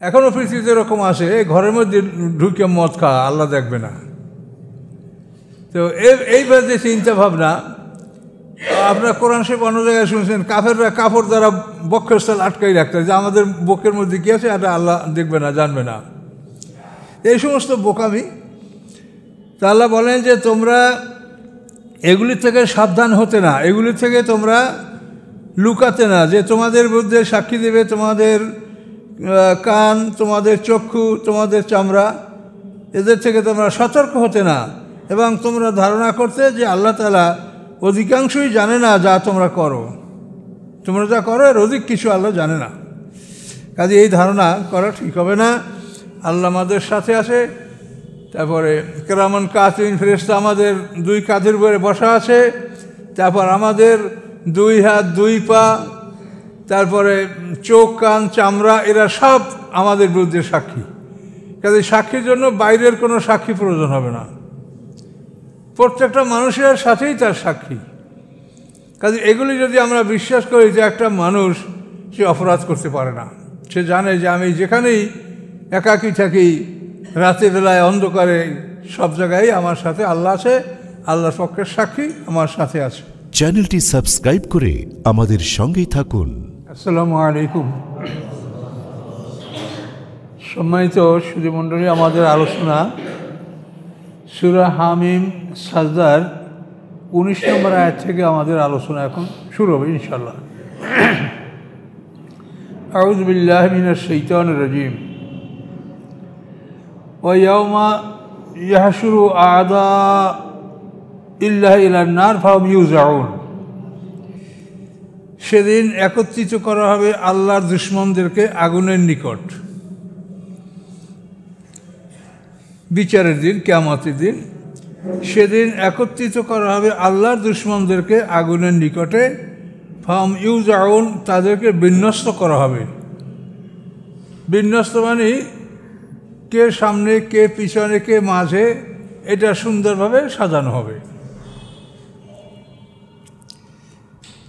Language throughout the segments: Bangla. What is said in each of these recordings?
এখনও পৃথিবীতে এরকম আছে, ঘরের মধ্যে ঢুকে মদ খাওয়া, আল্লাহ দেখবে না। তো এইবার যে চিন্তা ভাবনা, আপনার কোরআন শরীফ অন্য জায়গায় শুনছেন, কাফেররা কাপড় দ্বারা বক্ষের স্থল আটকাই রাখতে, যে আমাদের বক্ষের মধ্যে কী আছে এটা আল্লাহ দেখবে না, জানবে না। এই সমস্ত বোকামি। তা আল্লাহ বলেন যে তোমরা এগুলি থেকে সাবধান হতে না, এগুলি থেকে তোমরা লুকাতে না, যে তোমাদের বিরুদ্ধে সাক্ষী দেবে তোমাদের কান, তোমাদের চক্ষু, তোমাদের চামড়া, এদের থেকে তোমরা সতর্ক হতে না, এবং তোমরা ধারণা করতে যে আল্লাহ তাআলা অধিকাংশই জানে না যা তোমরা করো, তোমরা যা করো এর অধিক কিছু আল্লাহ জানে না। কাজে এই ধারণা করা ঠিক হবে না। আল্লাহ আমাদের সাথে আছে। তারপরে কেরামান কাতিবিন ফেরেশতা আমাদের দুই কাঁধের উপরে বসা আছে। তারপর আমাদের দুই হাত, দুই পা, তারপরে চোখ, কান, চামড়া, এরা সব আমাদের বিরুদ্ধে সাক্ষী। কাজে সাক্ষীর জন্য বাইরের কোনো সাক্ষী প্রয়োজন হবে না, প্রত্যেকটা মানুষের সাথেই তার সাক্ষী। কাজে এগুলি যদি আমরা বিশ্বাস করি যে একটা মানুষ সে অপরাধ করতে পারে না, সে জানে যে আমি যেখানেই একাকী থাকি, রাতের বেলায় অন্ধকারে, সব জায়গায় আমার সাথে আল্লাহ আছে, আল্লাহর পক্ষের সাক্ষী আমার সাথে আছে। চ্যানেলটি সাবস্ক্রাইব করে আমাদের সঙ্গেই থাকুন। আসসালামু আলাইকুম। সম্মানিত সুধীমণ্ডলী, আমাদের আলোচনা সূরা হামিম সাজদার 19 নম্বর আয়াত থেকে আমাদের আলোচনা এখন শুরু হবে ইনশাআল্লাহ। আউযু বিল্লাহি মিনাশ শাইতানির রাজীম। ওয়া ইয়াওমা ইয়াহশুরু আ'দা ইল্লাহি ইলান নার ফাহুম ইউজাউন। সেদিন একত্রিত করা হবে আল্লাহর দুশমনদেরকে আগুনের নিকট। বিচারের দিন, কিয়ামতের দিন, সেদিন একত্রিত করা হবে আল্লাহর দুশমনদেরকে আগুনের নিকটে। ফাহুম ইউজাউন, তাদেরকে বিন্যস্ত করা হবে। বিন্যস্ত মানে কে সামনে, কে পিছনে, কে মাঝে, এটা সুন্দরভাবে সাজানো হবে।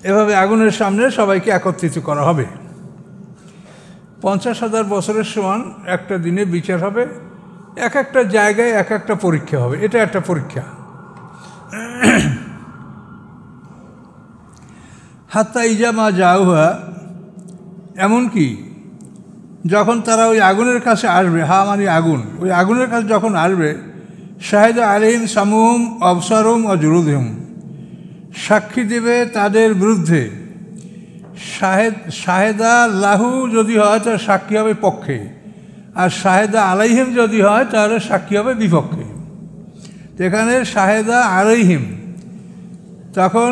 এভাবে আগুনের সামনে সবাইকে একত্রিত করা হবে। 50,000 বছরের সমান একটা দিনে বিচার হবে। এক একটা জায়গায় এক একটা পরীক্ষা হবে, এটা একটা পরীক্ষা। হাত্তা ইজামা জাউহা, এমনকি যখন তারা ওই আগুনের কাছে আসবে, হা মানে আগুন, ওই আগুনের কাছে যখন আসবে, শাহিদা আলাইহিম সামুহুম আবসারুহুম ওয়া জুলুদুহুম, সাক্ষী দেবে তাদের বিরুদ্ধে। শাহেদা লাহু যদি হয় তার সাক্ষী হবে পক্ষে, আর শাহেদা আলাইহিম যদি হয় তাহলে সাক্ষী হবে বিপক্ষে। এখানে শাহেদা আলাইহিম, তখন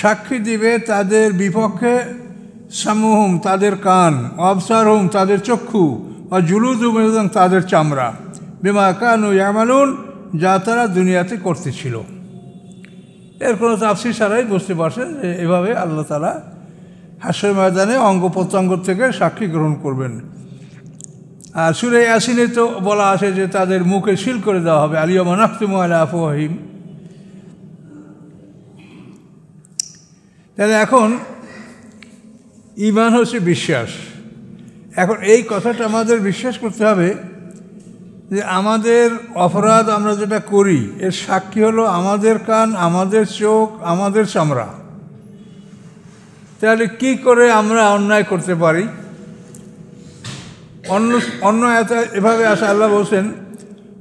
সাক্ষী দিবে তাদের বিপক্ষে, সামুহুম তাদের কান, আবসারহুম তাদের চক্ষু, আর জুলুদুহুম এবং তাদের চামড়া, বিমা কানু ইয়ামালুন, যা তারা দুনিয়াতে করতেছিল। এর কোনো তাফসীর ছাড়াই বুঝতে পারছেন যে এভাবে আল্লাহ তাআলা হাসরের ময়দানে অঙ্গ প্রত্যঙ্গ থেকে সাক্ষী গ্রহণ করবেন। আর সূরা ইয়াসিনে তো বলা আছে যে তাদের মুখে সিল করে দেওয়া হবে, আল-ইয়াওমা নাখতিমু আলা আফওয়াহিহিম। তাহলে এখন ঈমান হচ্ছে বিশ্বাস। এখন এই কথাটা আমাদের বিশ্বাস করতে হবে যে আমাদের অপরাধ আমরা যেটা করি এর সাক্ষী হলো আমাদের কান, আমাদের চোখ, আমাদের চামড়া। তাহলে কি করে আমরা অন্যায় করতে পারি? অন্য এভাবে আসে, আল্লাহ বলছেন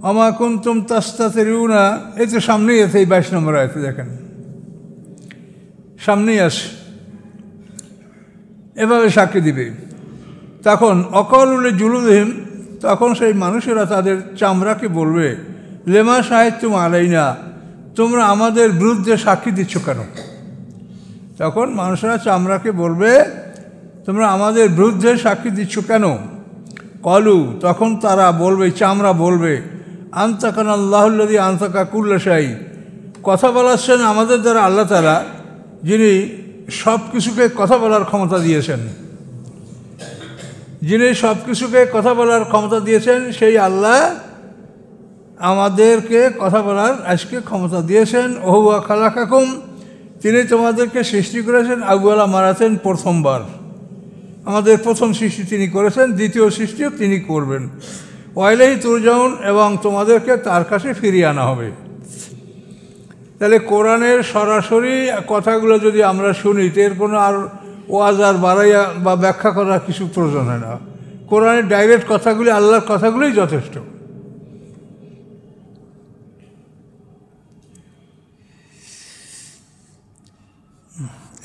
আমা কুনতুম তাস্তাতিরুনা, এই তো সামনেই আছে, এই 22 নম্বর আয়াতে দেখেন, সামনেই আসে, এভাবে সাক্ষী দিবে। তখন অকালুলে জুলুদহিম, তখন সেই মানুষেরা তাদের চামড়াকে বলবে, লেমা শাহিদতুম আলাইনা, তোমরা আমাদের বিরুদ্ধে সাক্ষী দিচ্ছ কেন? তখন মানুষেরা চামড়াকে বলবে, তোমরা আমাদের বিরুদ্ধে সাক্ষী দিচ্ছ কেন? কলু, তখন তারা বলবে, চামড়া বলবে, আনতাকানা আল্লাহুল্লাযী আনতাকা কুল্লা শাই, কথা বলাচ্ছেন আমাদের দ্বারা আল্লাহ তাআলা, যিনি সব কিছুকে কথা বলার ক্ষমতা দিয়েছেন। যিনি সব কিছুকে কথা বলার ক্ষমতা দিয়েছেন সেই আল্লাহ আমাদেরকে কথা বলার আজকে ক্ষমতা দিয়েছেন। ওহুয়া খালাকাকুম, তিনি তোমাদেরকে সৃষ্টি করেছেন, আউয়ালা মারাতেন, প্রথমবার। আমাদের প্রথম সৃষ্টি তিনি করেছেন, দ্বিতীয় সৃষ্টিও তিনি করবেন। ওয়াইলাহি তুরজাউন, এবং তোমাদেরকে তার কাছে ফিরিয়ে আনা হবে। তাহলে কোরআনের সরাসরি কথাগুলো যদি আমরা শুনি, এর কোনো আর ওয়াজ আর বাড়াইয়া বা ব্যাখ্যা করার কিছু প্রয়োজন হয় না। কোরআনের ডাইরেক্ট কথাগুলি, আল্লাহর কথাগুলোই যথেষ্ট।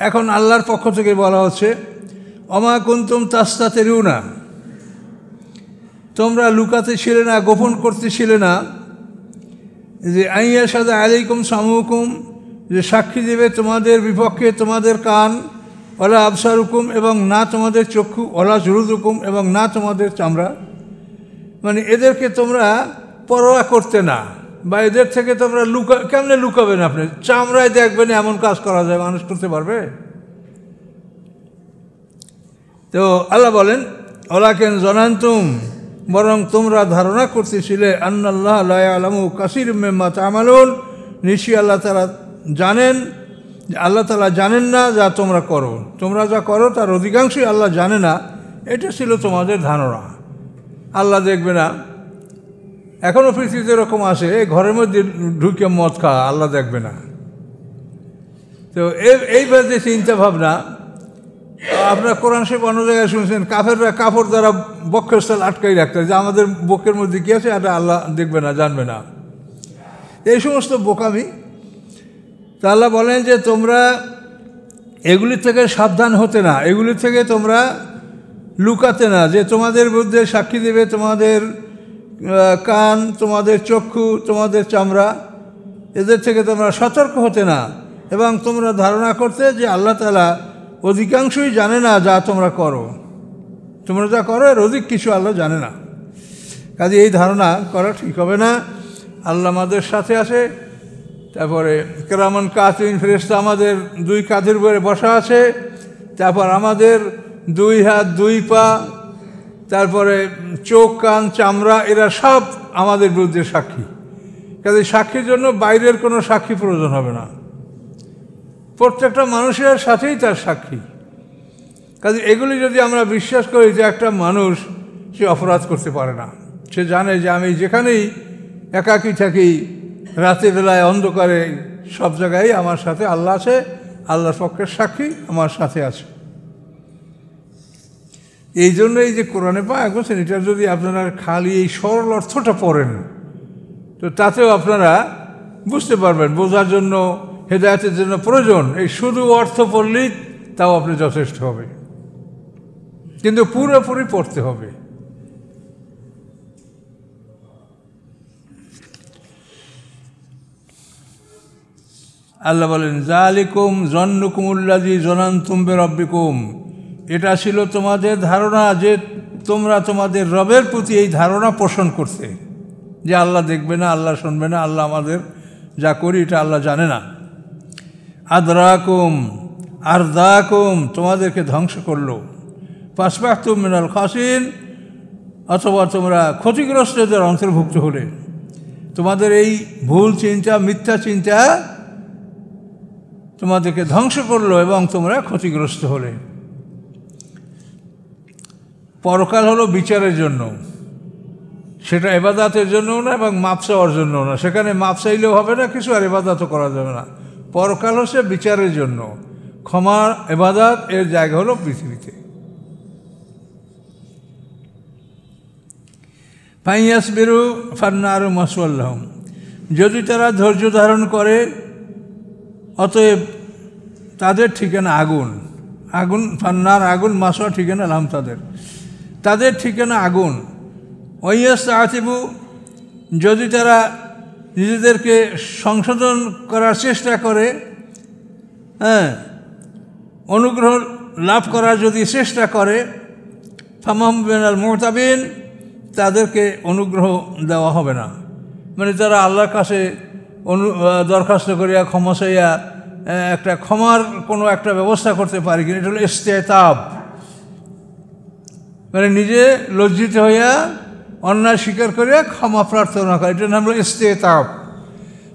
এখন আল্লাহর পক্ষ থেকে বলা হচ্ছে, অমা কুনতুম তাস্তাতিরুনা, তোমরা লুকাতে ছিলে না, গোপন করতেছিলে না, যে আইয়া সাদা আলাইকুম সামুকুম, যে সাক্ষী দেবে তোমাদের বিপক্ষে তোমাদের কান, ওলা আবসারুকুম, এবং না তোমাদের চক্ষু, ওলা জুলুদুকুম, এবং না তোমাদের চামড়া। মানে এদেরকে তোমরা পরোয়া করতে না, বা এদের থেকে তোমরা কেমনে লুকাবেন? আপনি চামড়ায় দেখবেন এমন কাজ করা যায়, মানুষ করতে পারবে? তো আল্লাহ বলেন, ওলাকেন জনান্তুম, বরং তোমরা ধারণা করতেছিলে, আন্নাল্লাহ লা ইয়ালামু কাসীরাম মিম্মা তা'মালুন, নিশ্চয়ই আল্লাহ তাআলা জানেন, আল্লাহ তাআলা জানেন না যা তোমরা করো, তোমরা যা করো তার অধিকাংশই আল্লাহ জানে না। এটা ছিল তোমাদের ধারণা, আল্লাহ দেখবে না। এখনও পৃথিবীতে এরকম আছে, ঘরের মধ্যে ঢুকে মদ খাওয়া, আল্লাহ দেখবে না। তো এইবার যে চিন্তা ভাবনা, আপনারা কোরআন শরীফ অন্য জায়গায় শুনছেন, কাফেররা কাপড় দ্বারা বক্ষের স্থল আটকাই রাখতে, যে আমাদের বক্ষের মধ্যে কী আছে এটা আল্লাহ দেখবে না, জানবে না। এই সমস্ত বোকামি। তা আল্লাহ বলেন যে তোমরা এগুলি থেকে সাবধান হতে না, এগুলি থেকে তোমরা লুকাতে না, যে তোমাদের বিরুদ্ধে সাক্ষী দেবে তোমাদের কান, তোমাদের চক্ষু, তোমাদের চামড়া, এদের থেকে তোমরা সতর্ক হতে না, এবং তোমরা ধারণা করতে যে আল্লাহ তাআলা অধিকাংশই জানে না যা তোমরা করো, তোমরা যা করো এর অধিক কিছু আল্লাহ জানে না। কাজে এই ধারণা করা ঠিক হবে না। আল্লাহ আমাদের সাথে আছে। তারপরে কিরামান কাতিবিন, ফেরেশতা আমাদের দুই কাঁধের উপরে বসা আছে। তারপর আমাদের দুই হাত, দুই পা, তারপরে চোখ, কান, চামড়া, এরা সব আমাদের বিরুদ্ধে সাক্ষী। কাজে সাক্ষীর জন্য বাইরের কোনো সাক্ষী প্রয়োজন হবে না, প্রত্যেকটা মানুষের সাথেই তার সাক্ষী। কাজে এগুলি যদি আমরা বিশ্বাস করি যে একটা মানুষ সে অপরাধ করতে পারে না, সে জানে যে আমি যেখানেই একাকী থাকি, রাতের বেলায় অন্ধকারে, সব জায়গায় আমার সাথে আল্লাহ আছে, আল্লাহর পক্ষের সাক্ষী আমার সাথে আছে। এই জন্যই যে কোরআনে পাক বলছেন, এটা যদি আপনারা খালি এই সরল অর্থটা পড়েন, তো তাতেও আপনারা বুঝতে পারবেন। বোঝার জন্য, হেদায়েতের জন্য প্রয়োজন এই শুধু অর্থ পড়লেই তাও আপনি যথেষ্ট হবে, কিন্তু পুরোপুরি পড়তে হবে। আল্লাহ বলেন, যালিকুম যন্নুকুমুল্লাযী যনানতুম বিরাব্বিকুম, এটা ছিল তোমাদের ধারণা, যে তোমরা তোমাদের রবের প্রতি এই ধারণা পোষণ করতে, যে আল্লাহ দেখবে না, আল্লাহ শুনবে না, আল্লাহ আমাদের যা করি এটা আল্লাহ জানে না। আদরাকুম আরদাকুম, তোমাদেরকে ধ্বংস করলো। ফাসবাহতুম মিনাল খাসিরিন, অথবা তোমরা ক্ষতিগ্রস্তদের অন্তর্ভুক্ত হলে। তোমাদের এই ভুল চিন্তা, মিথ্যা চিন্তা তোমাদেরকে ধ্বংস করলো এবং তোমরা ক্ষতিগ্রস্ত হলে। পরকাল হলো বিচারের জন্য, সেটা ইবাদতের জন্যও না এবং মাপ চাওয়ার জন্যও না। সেখানে মাপ চাইলেও হবে না কিছু, আর ইবাদতও করা যাবে না। পরকাল হচ্ছে বিচারের জন্য, ক্ষমা, ইবাদত এর জায়গা হলো পৃথিবীতে। ফাইয়াসবিরু ফান্নারু মাসওয়াল লাহুম, যদি তারা ধৈর্য ধারণ করে অতএব তাদের ঠিকানা আগুন। আগুন, ফান্নার আগুন, মাসওয়া ঠিকানা লাহুম তাদের ঠিকানা আগুন। ওয়াইয়াস্তাতিবু, যদি তারা নিজেদেরকে সংশোধন করার চেষ্টা করে, অনুগ্রহ লাভ করার যদি চেষ্টা করে, ফামাহুম মিনাল মুতাবিন, তাদেরকে অনুগ্রহ দেওয়া হবে না। মানে তারা আল্লাহর কাছে দরখাস্ত করিয়া, ক্ষমা চাইয়া একটা ক্ষমার কোনো একটা ব্যবস্থা করতে পারে কিনা, এটা হলো ইস্তেতাব। মানে নিজে লজ্জিত হইয়া অন্যায় স্বীকার করিয়া ক্ষমা প্রার্থনা করে, এটার নাম হলো ইস্তেতাব।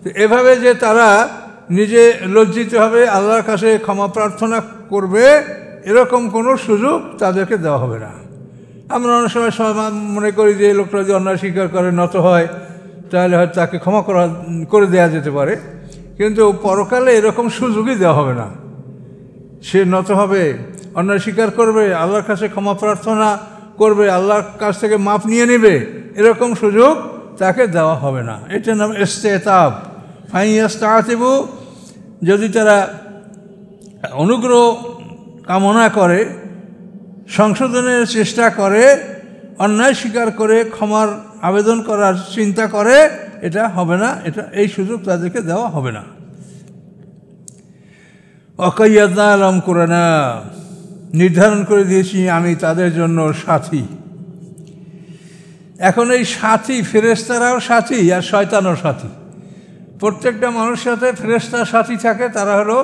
তো এভাবে যে তারা নিজে লজ্জিত হবে, আল্লাহর কাছে ক্ষমা প্রার্থনা করবে, এরকম কোনো সুযোগ তাদেরকে দেওয়া হবে না। আমরা অনেক সময় মনে করি যে লোকটা যদি অন্যায় স্বীকার করে নত হয় তাহলে হয়তো তাকে ক্ষমা করে দেওয়া যেতে পারে, কিন্তু পরকালে এরকম সুযোগই দেওয়া হবে না। সে নত হবে, অন্যায় স্বীকার করবে, আল্লাহর কাছে ক্ষমা প্রার্থনা করবে, আল্লাহর কাছ থেকে মাপ নিয়ে নেবে, এরকম সুযোগ তাকে দেওয়া হবে না। এটার নাম ইস্তেতাব। ফাইয়াস্তাতিবু, যদি তারা অনুগ্রহ কামনা করে, সংশোধনের চেষ্টা করে, অন্যায় স্বীকার করে ক্ষমার আবেদন করার চিন্তা করে, এটা হবে না, এই সুযোগ তাদেরকে দেওয়া হবে না। ওয়াকাইয়াদনা আলাম কুরানা, নির্ধারণ করে দিয়েছি আমি তাদের জন্য সাথী। এখন এই সাথী, ফেরেশতারাও সাথী আর শয়তানও সাথী। প্রত্যেকটা মানুষের সাথে ফেরেশতার সাথী থাকে, তারা হলো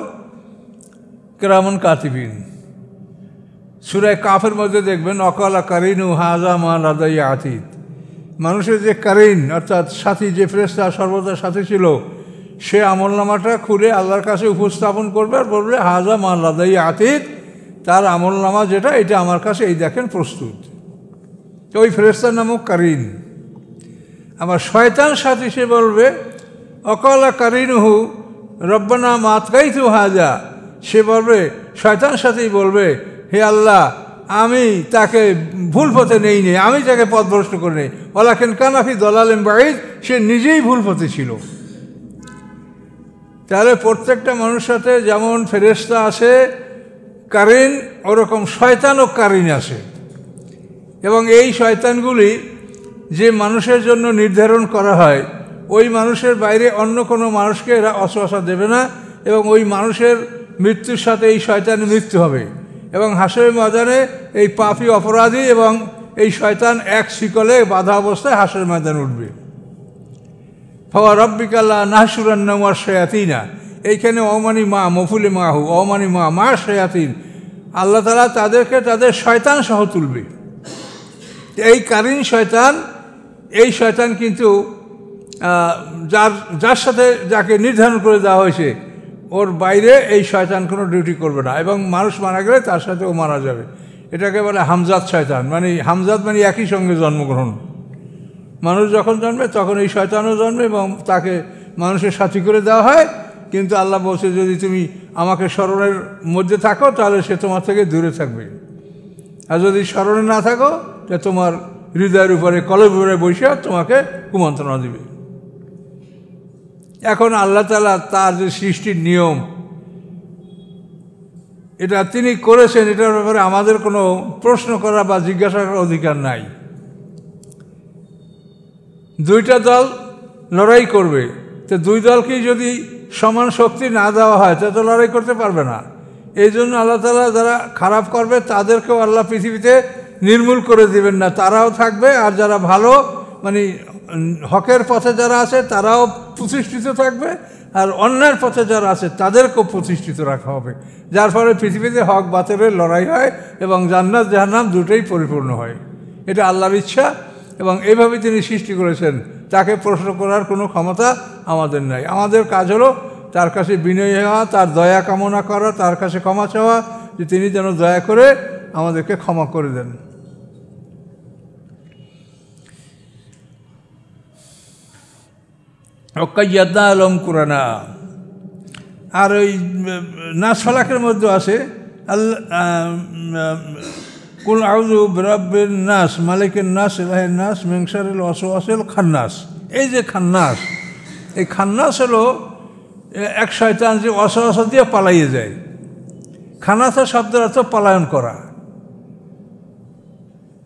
কিরামান কাতিবিন। সূরা কাফের মধ্যে দেখবেন অকালা কারিনু হাজা মা লাদাই আতীত। মানুষের যে কারিন অর্থাৎ সাথী, যে ফেরেশতা সর্বদা সাথী ছিল, সে আমলনামাটা খুলে আল্লাহর কাছে উপস্থাপন করবে আর বলবে হাজা মা লাদাই আতীত, তার আমলনামা যেটা, এটা আমার কাছে এই দেখেন প্রস্তুত। তো ওই ফেরেশতার নামও কারিন। আবার শয়তান সাথী, সে বলবে অকালা কারিনুহু রব্বানা মাতকাইতু হাজা, সে বলবে, শয়তান সাথী বলবে, হে আল্লাহ, আমি তাকে ভুল পথে নেই, আমি তাকে পথভ্রষ্ট করে নেই। ওয়ালাকিন কানাফি দলালিম বাঈদ, সে নিজেই ভুল পথে ছিল। তাহলে প্রত্যেকটা মানুষের সাথে যেমন ফেরেশতা আছে কারিন, ওরকম শয়তানও কারিন আছে। এবং এই শয়তানগুলি যে মানুষের জন্য নির্ধারণ করা হয়, ওই মানুষের বাইরে অন্য কোনো মানুষকে এরা অসওয়াসা দেবে না, এবং ওই মানুষের মৃত্যুর সাথে এই শয়তানের মৃত্যু হবে। এবং হাসরের ময়দানে এই পাপী অপরাধী এবং এই শয়তান এক শিকলে বাধা অবস্থায় হাসরের ময়দানে উঠবে। ফাওয়া রাব্বিকা লা নাহশুরান্নাহুম ওয়াশ শায়াতিনা, এইখানে অমানি মা মফুলে মাহু, অমানি মা শায়াতিন, আল্লাহ তাআলা তাদেরকে তাদের শয়তান সহ তুলবে। এই কারিন শয়তান, এই শয়তান কিন্তু যার সাথে যাকে নির্ধারণ করে দেওয়া হয়েছে, ওর বাইরে এই শয়তান কোনো ডিউটি করবে না, এবং মানুষ মারা গেলে তার সাথে ও মারা যাবে। এটাকে বলে হামজাত শয়তান, মানে হামজাত মানে একই সঙ্গে জন্মগ্রহণ। মানুষ যখন জন্মে তখন এই শয়তানও জন্মে এবং তাকে মানুষের সাথী করে দেওয়া হয়। কিন্তু আল্লাহ বলছে, যদি তুমি আমাকে স্মরণের মধ্যে থাকো তাহলে সে তোমার থেকে দূরে থাকবে, আর যদি স্মরণে না থাকো তা তোমার হৃদয়ের উপরে কলবের উপরে বসে তোমাকে কুমন্ত্রণা দিবে। এখন আল্লাহ তাআলা তার যে সৃষ্টির নিয়ম, এটা তিনি করেছেন, এটার ব্যাপারে আমাদের কোনো প্রশ্ন করা বা জিজ্ঞাসা করার অধিকার নাই। দুইটা দল লড়াই করবে, তো দুই দলকেই যদি সমান শক্তি না দেওয়া হয় তা তো লড়াই করতে পারবে না। এই জন্য আল্লাহ তাআলা যারা খারাপ করবে তাদেরকেও আল্লাহ পৃথিবীতে নির্মূল করে দেবেন না, তারাও থাকবে। আর যারা ভালো, মানে হকের পথে যারা আছে তারাও প্রতিষ্ঠিত থাকবে, আর অন্যায়ের পথে যারা আছে তাদেরকেও প্রতিষ্ঠিত রাখা হবে, যার ফলে পৃথিবীতে হক বাতিলের লড়াই হয় এবং জান্নাত জাহান্নাম দুটোই পরিপূর্ণ হয়। এটা আল্লাহর ইচ্ছা, এবং এইভাবে তিনি সৃষ্টি করেছেন। তাকে প্রশ্ন করার কোনো ক্ষমতা আমাদের নাই। আমাদের কাজ হলো তার কাছে বিনয়ী হওয়া, তার দয়া কামনা করা, তার কাছে ক্ষমা চাওয়া, যে তিনি যেন দয়া করে আমাদেরকে ক্ষমা করে দেন। ওয়াকাইয়াদনা আলাম কুরানা। আর ওই নাস ফালাকের মধ্যে আছে কুল আউযু বিরাব্বিন নাস মালিকিন নাস ইলাহিন নাস মিন শাররিল ওয়াসওয়াসিল খান্নাস। এই যে খান্নাস, এই খান্নাস হলো এক শয়তান যে ওয়াসওয়াসা দিয়ে পালাইয়ে যায়। খান্নাসা শব্দের অর্থ পলায়ন করা।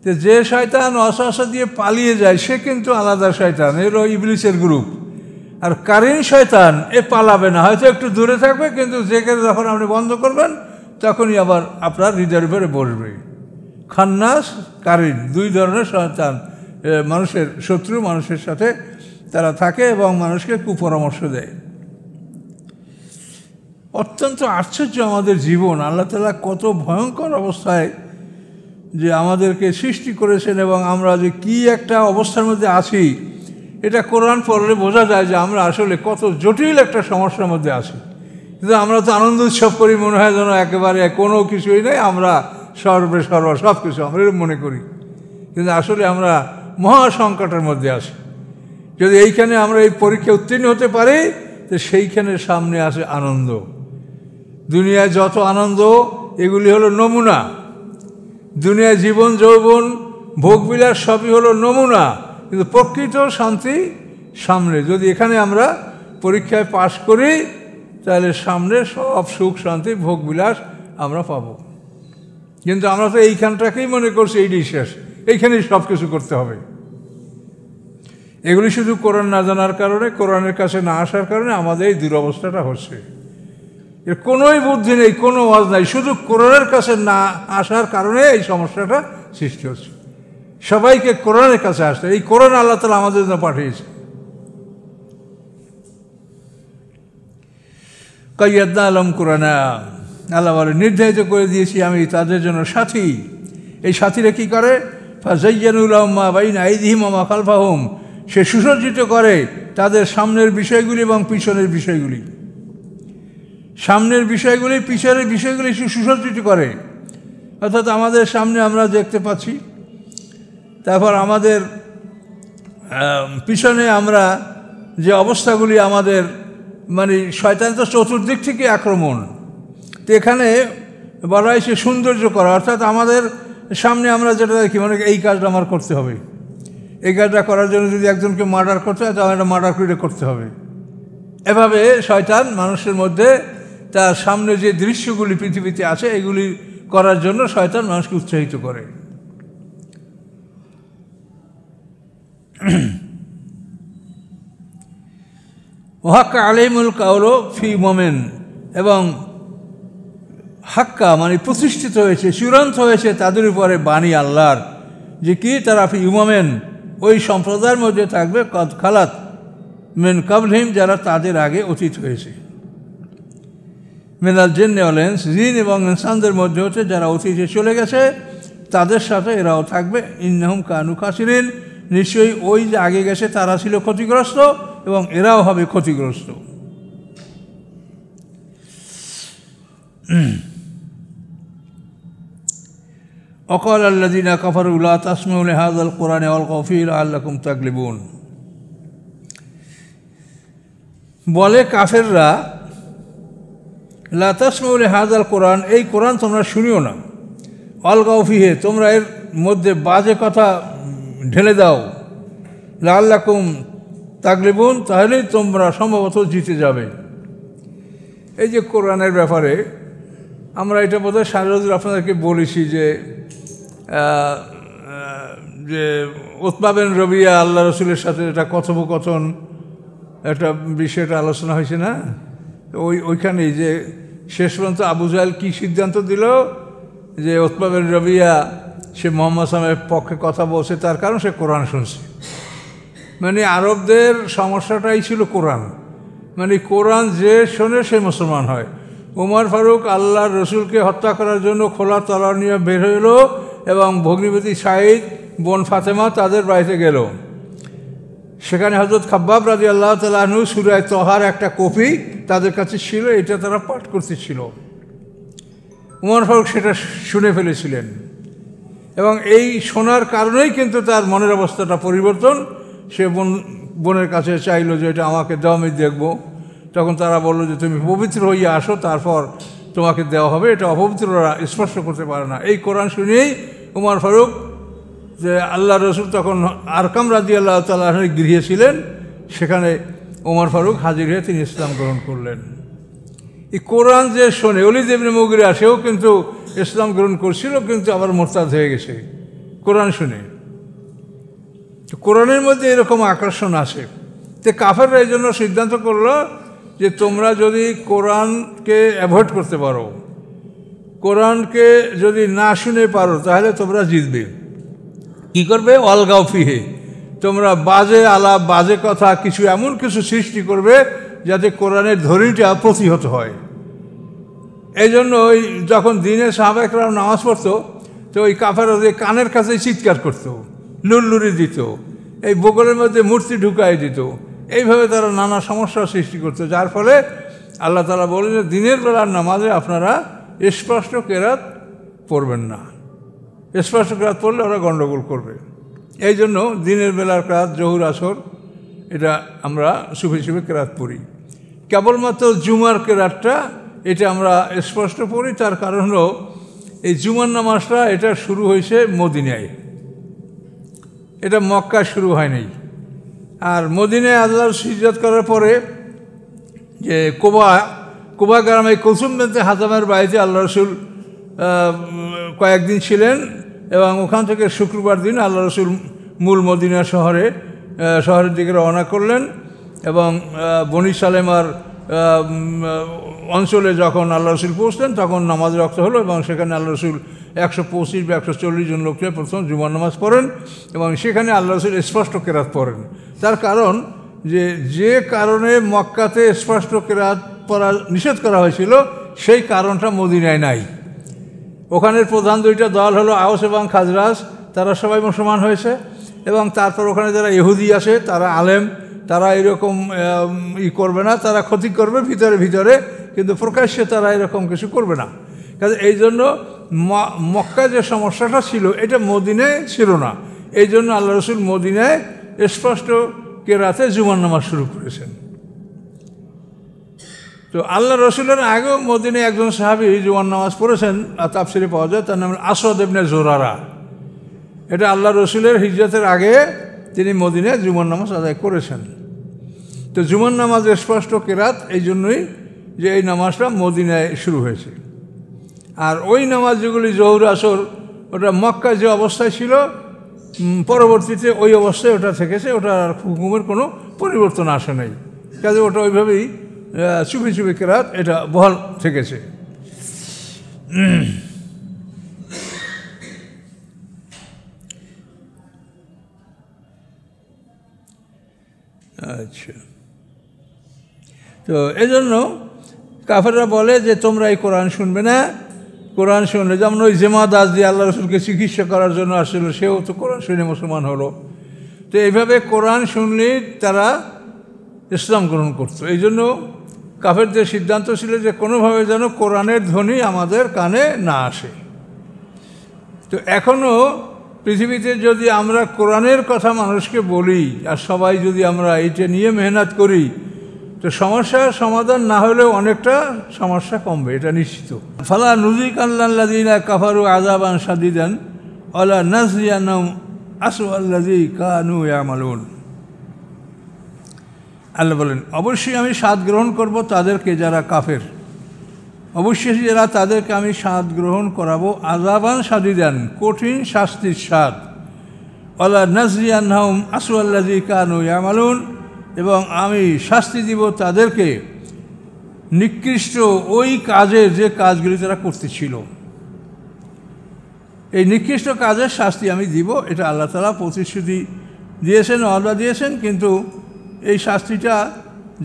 তো যে শয়তান ওয়াসওয়াসা দিয়ে পালিয়ে যায় সে কিন্তু আলাদা শয়তান, এলো ইবলিসের গ্রুপ। আর কারিন শয়তান এ পালাবে না, হয়তো একটু দূরে থাকবে, কিন্তু যেখানে যখন আপনি বন্ধ করবেন তখনই আবার আপনার হৃদয়ের উপরে বসবে। খান্নাস, কারিন, দুই ধরনের শয়তান মানুষের শত্রু, মানুষের সাথে তারা থাকে এবং মানুষকে কুপরামর্শ দেয়। অত্যন্ত আশ্চর্য আমাদের জীবন। আল্লাহ তাআলা কত ভয়ঙ্কর অবস্থায় যে আমাদেরকে সৃষ্টি করেছেন, এবং আমরা যে কি একটা অবস্থার মধ্যে আছি, এটা কোরআন পড়লে বোঝা যায় যে আমরা আসলে কত জটিল একটা সমস্যার মধ্যে আছি। কিন্তু আমরা তো আনন্দ উৎসব করি, মনে হয় যেন একেবারে কোনো কিছুই নেই, আমরা সর্বে সর্বা সব কিছু আমরা মনে করি। কিন্তু আসলে আমরা মহা সংকটের মধ্যে আছি। যদি এইখানে আমরা এই পরীক্ষা উত্তীর্ণ হতে পারি, তো সেইখানে সামনে আসে আনন্দ। দুনিয়ায় যত আনন্দ এগুলি হলো নমুনা। দুনিয়ায় জীবন যৌবন ভোগবিলাস সবই হলো নমুনা, কিন্তু প্রকৃত শান্তি সামনে। যদি এখানে আমরা পরীক্ষায় পাশ করি, তাহলে সামনে সব সুখ শান্তি ভোগবিলাস আমরা পাব। কিন্তু আমরা তো এইখানটাকেই মনে করছি এইটাই শেষ, এইখানেই সব কিছু করতে হবে। এগুলি শুধু কোরআন না জানার কারণে, কোরআনের কাছে না আসার কারণে আমাদের এই দুরবস্থাটা হচ্ছে। এর কোনোই বুদ্ধি নেই, কোনো ওয়াজ নাই, শুধু কোরআনের কাছে না আসার কারণে এই সমস্যাটা সৃষ্টি হচ্ছে। সবাইকে কোরআনের কাছে আসতে, এই কোরআন আল্লাহ তাআলা আমাদের জন্য পাঠিয়েছে। কাইয়াদনা আলম কোরআনা, আল্লাহ বলে নির্ধারিত করে দিয়েছি আমি তাদের জন্য সাথী। এই সাথীরা কী করে? ফাযায়্যানুল মা বাইনা আইদিহিম ওয়া মা খালফাহুম, সে সুসজ্জিত করে তাদের সামনের বিষয়গুলি এবং পিছনের বিষয়গুলি। সামনের বিষয়গুলি পিছনের বিষয়গুলি সুসজ্জিত করে, অর্থাৎ আমাদের সামনে আমরা দেখতে পাচ্ছি, তারপর আমাদের পিছনে আমরা যে অবস্থাগুলি আমাদের, মানে শয়তান তো চতুর্দিক থেকে আক্রমণ। তো এখানে বলা হয়েছে সৌন্দর্য করা, অর্থাৎ আমাদের সামনে আমরা যেটা দেখি, মানে এই কাজটা আমার করতে হবে, এই কাজটা করার জন্য যদি একজনকে মার্ডার করতে হয় তাহলে এটা মার্ডার করে করতে হবে। এভাবে শয়তান মানুষের মধ্যে তার সামনে যে দৃশ্যগুলি পৃথিবীতে আছে এগুলি করার জন্য শয়তান মানুষকে উৎসাহিত করে। ওয়াক্কা আলাইহিমুল কাওলু ফি মোমেন, এবং হাক্কা মানে প্রতিষ্ঠিত হয়েছে, চূড়ান্ত হয়েছে তাদের উপরে বাণী আল্লাহর, যে কি তারা ফি মোমেন ওই সম্প্রদায়ের মধ্যে থাকবে কদ খালাত মিন কাবলিহিম, যারা তাদের আগে অতীত হয়েছে। মিনাল জিন্নি ওয়াল ইনস, জিন এবং ইনসানদের মধ্যে হচ্ছে যারা অতীতে চলে গেছে তাদের সাথে এরাও থাকবে। ইন্নাহুম কানু খাসিরিন, নিশ্চয়ই ওই যে আগে গেছে তারা ছিল ক্ষতিগ্রস্ত এবং এরাও হবে ক্ষতিগ্রস্ত। ওয়াকাল আল্লাযীনা কাফারু লা তাসমাউ লিহাযাল কুরআনি ওয়ালগাউ ফীহি লাআল্লাকুম তাগলিবুন, বলে কাফেররা লা তাসমাউ লিহাযাল কুরআন, এই কোরআন তোমরা শুনিও না, ওয়ালগাউ ফীহি, তোমরা এর মধ্যে বাজে কথা ঢেলে দাও, লাআল্লাকুম তাগলিবুন, তাহলেই তোমরা সম্ভবত জিতে যাবে। এই যে কোরআনের ব্যাপারে আমরা এটা বোধহয় সারাদিন আপনাদেরকে বলেছি যে উতবা বিন রবিয়া আল্লাহ রসুলের সাথে একটা কথোপকথন, একটা বিষয়টা আলোচনা হয়েছে না, ওইখানেই যে শেষ পর্যন্ত আবু জাহেল কী সিদ্ধান্ত দিল যে উতবা বিন রবিয়া সে মুহাম্মদ সাল্লাল্লাহু আলাইহি ওয়াসাল্লামের পক্ষে কথা বলছে, তার কারণ সে কোরআন শুনছে। মানে আরবদের সমস্যাটাই ছিল কোরআন, মানে কোরআন যে শোনে সে মুসলমান হয়। উমর ফারুক আল্লাহর রসুলকে হত্যা করার জন্য খোলা তলোয়ার নিয়ে বের হইল এবং ভগ্নিপতি সাঈদ, বোন ফাতেমা তাদের বাড়িতে গেল। সেখানে হযরত খাব্বাব রাদিয়াল্লাহু তাআলা আনহু সূরা তহার একটা কপি তাদের কাছে ছিল, এটা তারা পাঠ করতেছিল। উমর ফারুক সেটা শুনে ফেলেছিলেন এবং এই শোনার কারণেই কিন্তু তার মনের অবস্থাটা পরিবর্তন। সে বোনের কাছে চাইলো যে এটা আমাকে দাও, আমি দেখব। তখন তারা বললো যে তুমি পবিত্র হইয়া আসো, তারপর তোমাকে দেওয়া হবে, এটা অপবিত্ররা স্পর্শ করতে পারে না। এই কোরআন শুনেই উমর ফারুক, যে আল্লাহ রসুল তখন আরকাম রাদিয়াল্লাহু তাআলা আনহুর গৃহে ছিলেন, সেখানে উমর ফারুক হাজির হয়ে তিনি ইসলাম গ্রহণ করলেন। এই কোরআন যে শোনে, ওলীদ ইবনে মুগিরা সেও কিন্তু ইসলাম গ্রহণ করছিল, কিন্তু আবার মোরতাদ হয়ে গেছে কোরআন শুনে। তো কোরআনের মধ্যে এরকম আকর্ষণ আছে। তো কাফেররা এই জন্য সিদ্ধান্ত করলো যে তোমরা যদি কোরআনকে অ্যাভয়েড করতে পারো, কোরআনকে যদি না শুনে পারো, তাহলে তোমরা জিতবে। কী করবে? ওয়ালগাউ ফীহি, তোমরা বাজে আলাপ, বাজে কথা, কিছু এমন কিছু সৃষ্টি করবে যাতে কোরআনের ধ্বনিটা প্রতিহত হয়। এই জন্য ওই যখন দিনে সাহাবা একরাম নামাজ পড়তো, তো ওই কাফেররা যে কানের কাছে চিৎকার করতো, লুল্লুরি দিত, এই বগলের মধ্যে মূর্তি ঢুকাই দিত, এইভাবে তারা নানা সমস্যার সৃষ্টি করতো, যার ফলে আল্লাহ তাআলা বলেন যে দিনের বেলার নামাজে আপনারা স্পষ্ট কেরাত পড়বেন না, স্পষ্ট কেরাত পড়লে ওরা গণ্ডগোল করবে। এই জন্য দিনের বেলার কেরাত জহুর আসর এটা আমরা সুফি সুফি কেরাত পড়ি। কেবলমাত্র জুমার কেরাতটা এটা আমরা স্পষ্ট পড়ি। তার কারণ হলো এই জুমার নামাজটা এটা শুরু হয়েছে মদিনায়, এটা মক্কায় শুরু হয়নি। আর মদিনায় আল্লাহর হিজরত করার পরে যে কোবা গ্রামে কুলসুম বিনতে হাজামের বাড়িতে আল্লাহ রসুল কয়েকদিন ছিলেন এবং ওখান থেকে শুক্রবার দিন আল্লাহ রসুল মূল মদিনা শহরের দিকে রওনা করলেন এবং বনি সালেমার অঞ্চলে যখন আল্লাহ রসুল পৌঁছলেন তখন নামাজ রক্ত হলো এবং সেখানে আল্লাহ রসুল 125 বা 140 জন লোককে প্রথম জুমার নামাজ পড়েন এবং সেখানে আল্লাহ রসুল স্পষ্ট কেরাত পড়েন। তার কারণ যে কারণে মক্কাতে স্পষ্ট কেরাত পড়া নিষেধ করা হয়েছিল সেই কারণটা মদিনায় নাই। ওখানের প্রধান দুইটা দল হলো আওস এবং খাজরাজ, তারা সবাই মুসলমান হয়েছে এবং তারপর ওখানে যারা ইহুদি আছে তারা আলেম, তারা এরকম করবে না, তারা ক্ষতি করবে ভিতরে ভিতরে, কিন্তু প্রকাশ্যে তারা এরকম কিছু করবে না। কাজে এই জন্য মক্কা যে সমস্যাটা ছিল এটা মদিনায় ছিল না। এই জন্য আল্লাহ রসুল মদিনায় স্পষ্ট কেরাতে জুমার নামাজ শুরু করেছেন। তো আল্লাহ রসুলের আগেও মদিনায় একজন সাহাবী জুমার নামাজ পড়েছেন, তাফসিরে পাওয়া যায়, তার নাম আসওয়াদ ইবনে জুরারা। এটা আল্লাহ রসুলের হিজরতের আগে তিনি মদিনায় জুমার নামাজ আদায় করেছেন। তো জুমার নামাজ স্পষ্ট কেরাত এই জন্যই যে এই নামাজটা মদিনায় শুরু হয়েছে। আর ওই নামাজ যেগুলি জহুর আসর ওটা মক্কায় যে অবস্থায় ছিল পরবর্তীতে ওই অবস্থায় ওটা থেকেছে, ওটা আর হুকুমের কোনো পরিবর্তন আসে নাই। কাজে ওটা ওইভাবেই চুপি চুপি কেরাত এটা বহাল থেকেছে। আচ্ছা, তো এজন্য কাফেররা বলে যে তোমরা এই কোরআন শুনবে না, কোরআন শুনলে যেমন ওই জেমা দাস দিয়ে আল্লাহ রসুলকে চিকিৎসা করার জন্য আসছিল, সেও তো কোরআন শুনে মুসলমান হলো। তো এইভাবে কোরআন শুনলেই তারা ইসলাম গ্রহণ করতো। এই জন্য কাফেরদের সিদ্ধান্ত ছিল যে কোনোভাবে যেন কোরআনের ধ্বনি আমাদের কানে না আসে। তো এখনও পৃথিবীতে যদি আমরা কোরআনের কথা মানুষকে বলি আর সবাই যদি আমরা এইটা নিয়ে মেহনত করি, তো সমস্যার সমাধান না হলেও অনেকটা সমস্যা কমবে, এটা নিশ্চিত। ফালা নুযিকাল্লাযীনা কাফারু আযাবান শাদীদান ওয়ালা নাযিয়ানাহুম আসওয়াল্লাযী কানু ইয়ামালুন। আল্লাহ বলেন, অবশ্যই আমি স্বাদ গ্রহণ করব তাদেরকে যারা কাফের, অবশ্যই যারা তাদেরকে আমি স্বাদ গ্রহণ করাবো আযাবান শাদীদান, কঠিন শাস্তির স্বাদ। ওয়ালা নাযিয়ানাহুম আসওয়াল্লাযী কানু ইয়ামালুন, এবং আমি শাস্তি দিব তাদেরকে নিকৃষ্ট ওই কাজের যে কাজগুলি তারা করতেছিল। এই নিকৃষ্ট কাজের শাস্তি আমি দিব, এটা আল্লাহ তাআলা প্রতিশ্রুতি দিয়েছেন, ওয়াদা দিয়েছেন। কিন্তু এই শাস্তিটা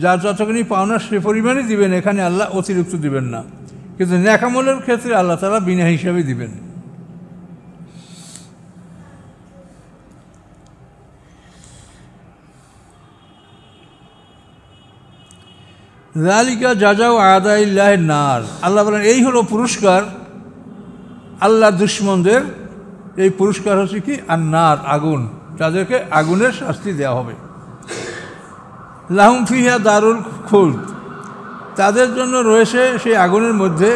যার যতখানি পাওনা সে পরিমাণই দিবেন, এখানে আল্লাহ অতিরিক্ত দিবেন না। কিন্তু নেক আমলের ক্ষেত্রে আল্লাহ তাআলা বিনা হিসাবে দিবেন। যালিকা জাযাউ আদাইল্লাহিন নার, আল্লাহ বলেন এই হলো পুরস্কার আল্লাহ দুশমনদের। এই পুরস্কার হচ্ছে কি? আন্নার, আগুন, তাদেরকে আগুনের শাস্তি দেওয়া হবে। লাহুম ফিহা দারুল খুলদ, তাদের জন্য রয়েছে সেই আগুনের মধ্যে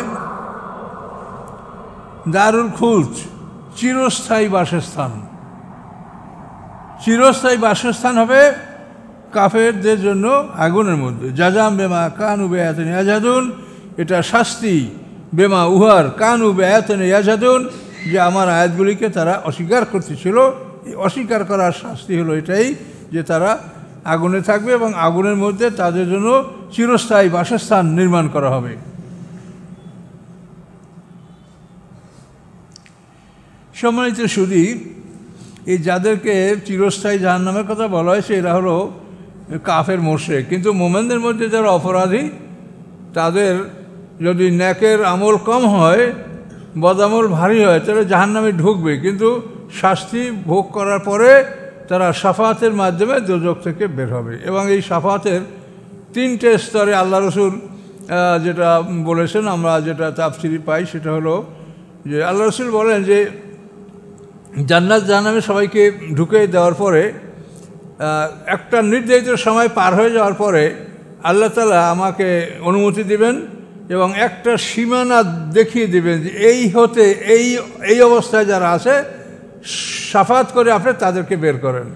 দারুল খুলদ, চিরস্থায়ী বাসস্থান। চিরস্থায়ী বাসস্থান হবে কাফেরদের জন্য আগুনের মধ্যে। জাযাম বেমা কানু বিআয়াতিনা ইয়াজহাদুন, এটা শাস্তি বেমা উহার কানু বিআয়াতিনা ইয়াজহাদুন, যে আমার আয়াতগুলিকে তারা অস্বীকার করতেছিল। এই অস্বীকার করার শাস্তি হলো এটাই যে তারা আগুনে থাকবে এবং আগুনের মধ্যে তাদের জন্য চিরস্থায়ী বাসস্থান নির্মাণ করা হবে। সম্মানিত সুধী, এই যাদেরকে চিরস্থায়ী জাহান্নামের কথা বলা হয়েছে এরা হলো কাফের মুশরিক। কিন্তু মোমেনদের মধ্যে যারা অপরাধী, তাদের যদি নেকের আমল কম হয়, বদামল ভারী হয়, তাহলে জাহান্নামে ঢুকবে, কিন্তু শাস্তি ভোগ করার পরে তারা শাফাতের মাধ্যমে দোজখ থেকে বের হবে। এবং এই শাফাতের 3টে স্তরে আল্লাহ রসুল যেটা বলেছেন, আমরা যেটা তাফসিরে পাই সেটা হলো যে আল্লাহ রাসূল বলেন যে জান্নাত জাহান্নামে সবাইকে ঢুকে দেওয়ার পরে একটা নির্ধারিত সময় পার হয়ে যাওয়ার পরে আল্লাহ তাআলা আমাকে অনুমতি দিবেন এবং একটা সীমানা দেখিয়ে দিবেন যে এই হতে এই অবস্থায় যারা আছে শাফাত করে আপনি তাদেরকে বের করেন।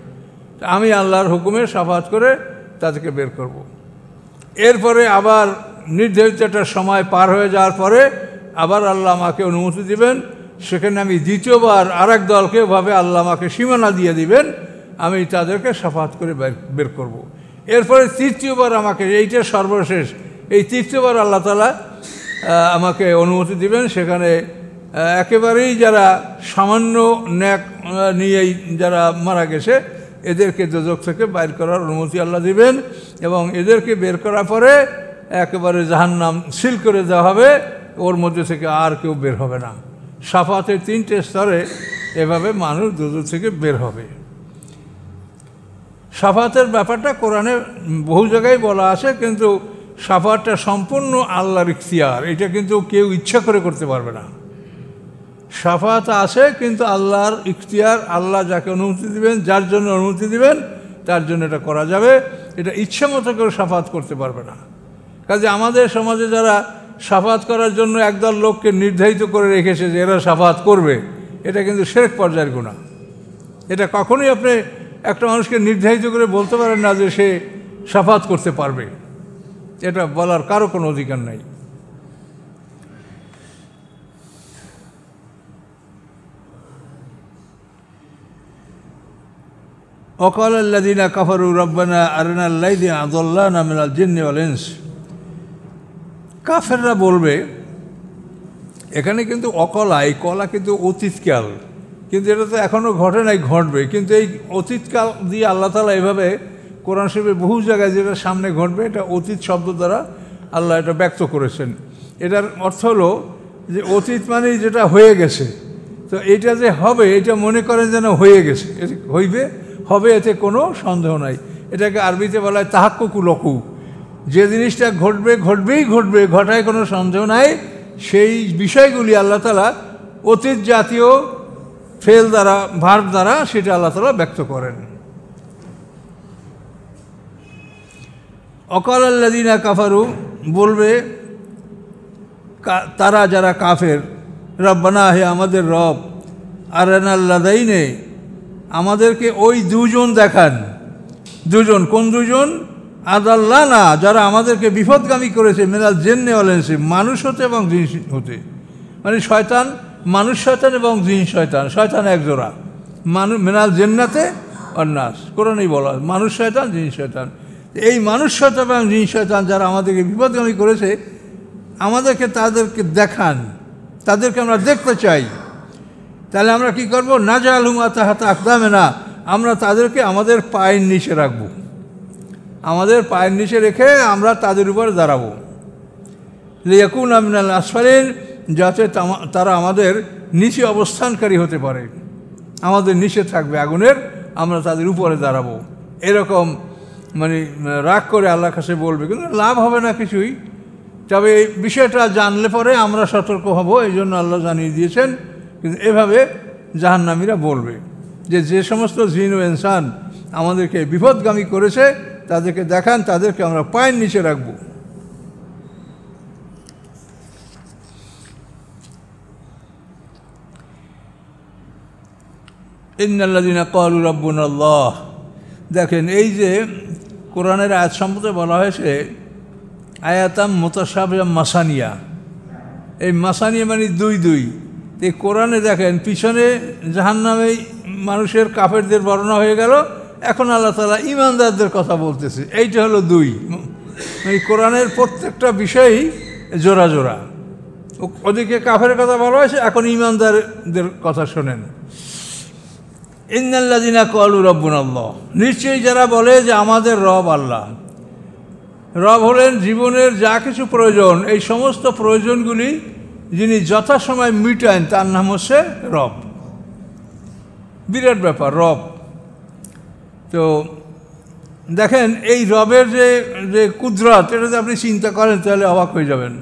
আমি আল্লাহর হুকুমে শাফাত করে তাদেরকে বের করব। এরপরে আবার নির্ধারিত একটা সময় পার হয়ে যাওয়ার পরে আবার আল্লাহ আমাকে অনুমতি দিবেন, সেখানে আমি দ্বিতীয়বার আরেক দলকে ভাবে আল্লাহ আমাকে সীমানা দিয়ে দিবেন, আমি তাদেরকে শাফাত করে বের করব। এরপরে তৃতীয়বার আমাকে, এইটা সর্বশেষ, এই তৃতীয়বার আল্লাহ তাআলা আমাকে অনুমতি দিবেন, সেখানে একেবারেই যারা সামান্য ন্যাক নিয়েই যারা মারা গেছে এদেরকে দোজখ থেকে বাইর করার অনুমতি আল্লাহ দিবেন এবং এদেরকে বের করার পরে একেবারে জাহান্নাম সিল করে দেওয়া হবে, ওর মধ্যে থেকে আর কেউ বের হবে না। শাফাতের 3টে স্তরে এভাবে মানুষ দোজখ থেকে বের হবে। শাফাতের ব্যাপারটা কোরআনে বহু জায়গায় বলা আছে, কিন্তু শাফাতটা সম্পূর্ণ আল্লাহর ইখতিয়ার, এটা কিন্তু কেউ ইচ্ছা করে করতে পারবে না। শাফাত আছে কিন্তু আল্লাহর ইখতিয়ার, আল্লাহ যাকে অনুমতি দিবেন, যার জন্য অনুমতি দিবেন তার জন্য এটা করা যাবে, এটা ইচ্ছা মতো কেউ শাফাত করতে পারবে না। কাজে আমাদের সমাজে যারা শাফাত করার জন্য একদল লোককে নির্ধারিত করে রেখেছে যে এরা শাফাত করবে, এটা কিন্তু শিরক পর্যায়ের গুনাহ। এটা কখনোই আপনি একটা মানুষকে নির্ধারিত করে বলতে পারেন না যে সে শাফাত করতে পারবে, এটা বলার কারো কোনো অধিকার নাই। وقال الذين كفروا ربنا أرنا الذين أضلنا من الجن والإنس। কাফেররা বলবে, এখানে কিন্তু অকলা, এই কলা কিন্তু অতীতকাল, কিন্তু এটা তো এখনও ঘটে নাই, ঘটবে। কিন্তু এই অতীতকাল দিয়ে আল্লাহ তাআলা এভাবে কোরআন শরীফে বহু জায়গায় যেটা সামনে ঘটবে এটা অতীত শব্দ দ্বারা আল্লাহ এটা ব্যক্ত করেছেন। এটার অর্থ হলো যে অতীত মানে যেটা হয়ে গেছে, তো এটা যে হবে এটা মনে করেন যেন হয়ে গেছে, এটা হইবে, হবে, এতে কোনো সন্দেহ নাই। এটাকে আরবিতে বলা হয় তাহাক্কুকুল ওকু, যে জিনিসটা ঘটবে ঘটবেই ঘটবে, ঘটায় কোনো সন্দেহ নাই, সেই বিষয়গুলি আল্লাহ তাআলা অতীত জাতীয় ফেল দ্বারা, ভার্ব দ্বারা সেটা আল্লাহ তাআলা ব্যক্ত করেন। অকালাল্লাযীনা কাফারু বলবে তারা যারা কাফের, রব্বানা, হে আমাদের রব, আরানাল্লাযাইনে, আমাদেরকে ওই দুজন দেখান। দুজন, কোন দুজন? আদাল্লানা, যারা আমাদেরকে বিপদগামী করেছে, মিনাল জিন্নি ওয়াল ইনসি, মানুষ হতে এবং জিন হতে, মানে শয়তান, মানুষ শয়তান এবং জিন শয়তান, শয়তান এক জোড়া, মিনাল জিন্নাতে ওয়ান নাস, কোরআনেই বলা মানুষ শয়তান জিন শয়তান। এই মানুষ শয়তান এবং জিন শয়তান যারা আমাদেরকে বিপদগামী করেছে, আমাদেরকে তাদেরকে দেখান, তাদেরকে আমরা দেখতে চাই। তাহলে আমরা কি করব? নাজালহুমা তাহাতা আকদামিনা, আমরা তাদেরকে আমাদের পায়ের নিচে রাখব, আমাদের পায়ের নিচে রেখে আমরা তাদের উপর দাঁড়াবো। লিয়াকুনা মিনাল আসফালিন, যাতে তারা আমাদের নিচে অবস্থানকারী হতে পারে, আমাদের নিচে থাকবে আগুনের, আমরা তাদের উপরে দাঁড়াবো। এরকম মানে রাগ করে আল্লাহর কাছে বলবে, কিন্তু লাভ হবে না কিছুই। তবে এই বিষয়টা জানলে পরে আমরা সতর্ক হব, এই জন্য আল্লাহ জানিয়ে দিয়েছেন। কিন্তু এভাবে জাহান্নামীরা বলবে যে যে সমস্ত জিন ও ইনসান আমাদেরকে বিপদগামী করেছে তাদেরকে দেখান, তাদেরকে আমরা পায়ের নিচে রাখব। ইন্নাল্লাযীনা ক্বালু রাব্বুনাল্লাহ, দেখেন এই যে কোরআনের আয়াত সম্পর্কে বলা হয়েছে আয়াতাম মুতাশাবিহা মাসানিয়া, এই মাসানিয়া মানে দুই দুই। এই কোরআনে দেখেন পিছনে জাহান্নামে মানুষের কাফেরদের বর্ণনা হয়ে গেল, এখন আল্লাহ তাআলা ঈমানদারদের কথা বলতেছে, এইটা হলো দুই। মানে কোরআনের প্রত্যেকটা বিষয়ই জোড়া জোড়া, ওদিকে কাফের কথা বলা হয়েছে, এখন ঈমানদারদের কথা শোনেন। ইন্নাল্লাযীনা ক্বালু রাব্বুনাল্লাহ, নিশ্চয়ই যারা বলে যে আমাদের রব আল্লাহ। রব হলেন জীবনের যা কিছু প্রয়োজন, এই সমস্ত প্রয়োজনগুলি যিনি যথাসময় মিটান তার নাম হচ্ছে রব। বিরাট ব্যাপার রব। তো দেখেন এই রবের যে যে কুদরত, এটা যদি আপনি চিন্তা করেন তাহলে অবাক হয়ে যাবেন।